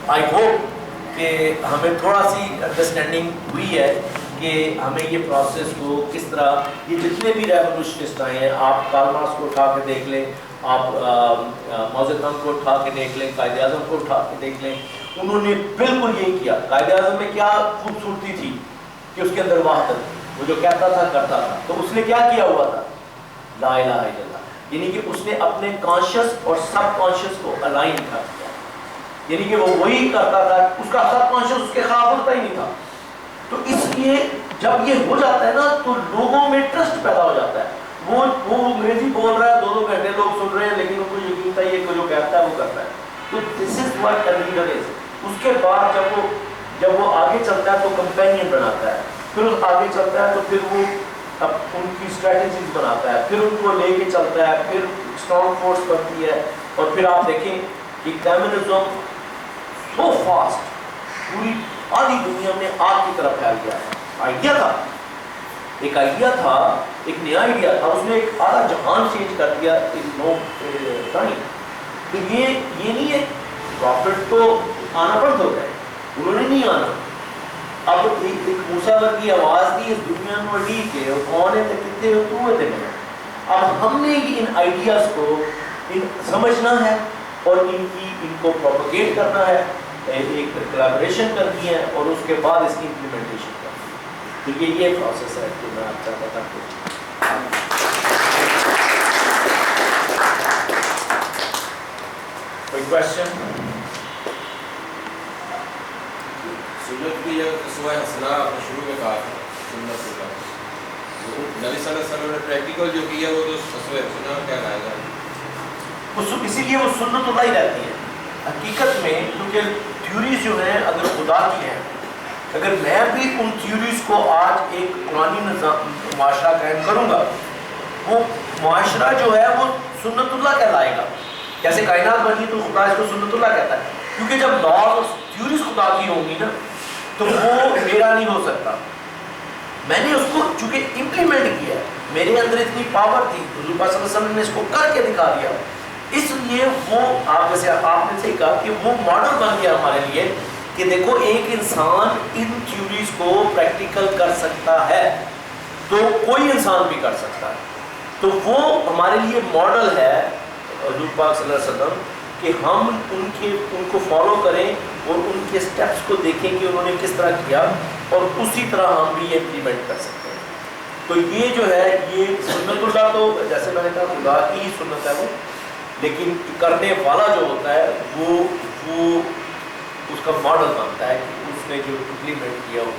آئی ہوپ کہ ہمیں تھوڑا سی انڈرسٹینڈنگ ہوئی ہے کہ ہمیں یہ پروسیس کو کس طرح, یہ جتنے بھی ریولوشنسٹ آئے ہیں, آپ کارل مارکس کو اٹھا کے دیکھ لیں, آپ ماؤ زے دونگ کو اٹھا کے دیکھ لیں, قائد اعظم کو اٹھا کے دیکھ لیں, انہوں نے بالکل یہی کیا. قائد اعظم میں کیا خوبصورتی تھی کہ اس کے اندر وحدت تھی, وہ جو کہتا تھا کرتا تھا. تو اس نے کیا کیا ہوا تھا, لا الہ الا اللہ, یعنی کہ اس نے اپنے کانشیس اور سب کانشیس کو الائن کر دیا. یعنی کہ وہ وہی کرتا تھا, اس کا سب کانشیس اس کے خلاف ہوتا ہی نہیں تھا. تو اس لیے جب یہ ہو جاتا ہے نا تو لوگوں میں ٹرسٹ پیدا ہو جاتا ہے. وہ انگریزی بول رہا ہے, 2 گھنٹے لوگ سن رہے ہیں, لیکن ان کو یقین تھا یہ جو کہتا ہے وہ کرتا ہے. تو دس از واٹ کنوینئر از. اس کے بعد جب وہ آگے چلتا ہے تو کمپینین بناتا ہے, پھر آگے چلتا ہے تو پھر وہ اب ان کی اسٹریٹجیز بناتا ہے, پھر ان کو لے کے چلتا ہے, پھر اسٹرانگ فورس بنتی ہے. اور پھر آپ دیکھیں کہ کمیونزم سو فاسٹ پوری آدھی دنیا میں آگ کی طرف پھیل گیا. آئیڈیا تھا, ایک آئیڈیا تھا, ایک نیا آئیڈیا تھا, اس نے ایک آدھا جہان چینج کر دیا ان نو ٹائم. تو یہ نہیں ہے پروفٹ تو آنا بند ہو گئے, انہوں نے نہیں آنا. اب ایک موسیٰ کی آواز دی اس دنیا میں اڈی کے کون ہے کتنے ہوئے تھے. اب ہم نے ان آئیڈیاز کو سمجھنا ہے اور ان کو پروپیگیٹ کرنا ہے, ایک کولابریشن کرنی ہے اور اس کے بعد اس کی امپلیمنٹیشن کرنی ہے. تو یہ پروسیس ہے جو میں آپ چاہتا تھا کہ کوئی کوشچن. سنت کی یہ اسوہ حسنہ آپ نے شروع میں کہا تھا, سنت کا نبی صلی اللہ علیہ وسلم نے پریکٹیکل جو کیا وہ تو اسوہ حسنہ کہلائے گا. اسی لیے وہ سنت اللہ ہی رہتی ہے حقیقت میں. کیونکہ تھیوریز جو ہیں اگر خدا کی ہیں, اگر میں بھی ان تھیوریز کو آج ایک پرانی نظام معاشرہ قائم کروں گا, وہ معاشرہ جو ہے وہ سنت اللہ کہلائے گا. جیسے کائنات بنی تو خدا اس کو سنت اللہ کہتا ہے, کیونکہ جب لاز اور تھیوریز خدا کی ہوں گی نا تو وہ میرا نہیں ہو سکتا. میں نے اس کو چونکہ امپلیمنٹ کیا ہے, میرے اندر اتنی پاور تھی, حضور پاک صلی اللہ علیہ وسلم نے اس کو کر کے دکھا دیا. اس لیے وہ آپ نے صحیح کہا کہ وہ ماڈل بن گیا ہمارے لیے کہ دیکھو ایک انسان ان تھیوریز کو پریکٹیکل کر سکتا ہے تو کوئی انسان بھی کر سکتا ہے. تو وہ ہمارے لیے ماڈل ہے حضور پاک صلی اللہ علیہ وسلم کہ ہم ان کو فالو کریں اور ان کے سٹیپس کو دیکھیں کہ انہوں نے کس طرح کیا اور اسی طرح ہم بھی یہ امپلیمنٹ کر سکتے ہیں. تو یہ جو ہے یہ سنت اللہ تو جیسے میں نے کہا خدا کی ہی سنت ہے وہ, لیکن کرنے والا جو ہوتا ہے وہ اس کا ماڈل بنتا ہے کہ اس نے جو امپلیمنٹ کیا ہو.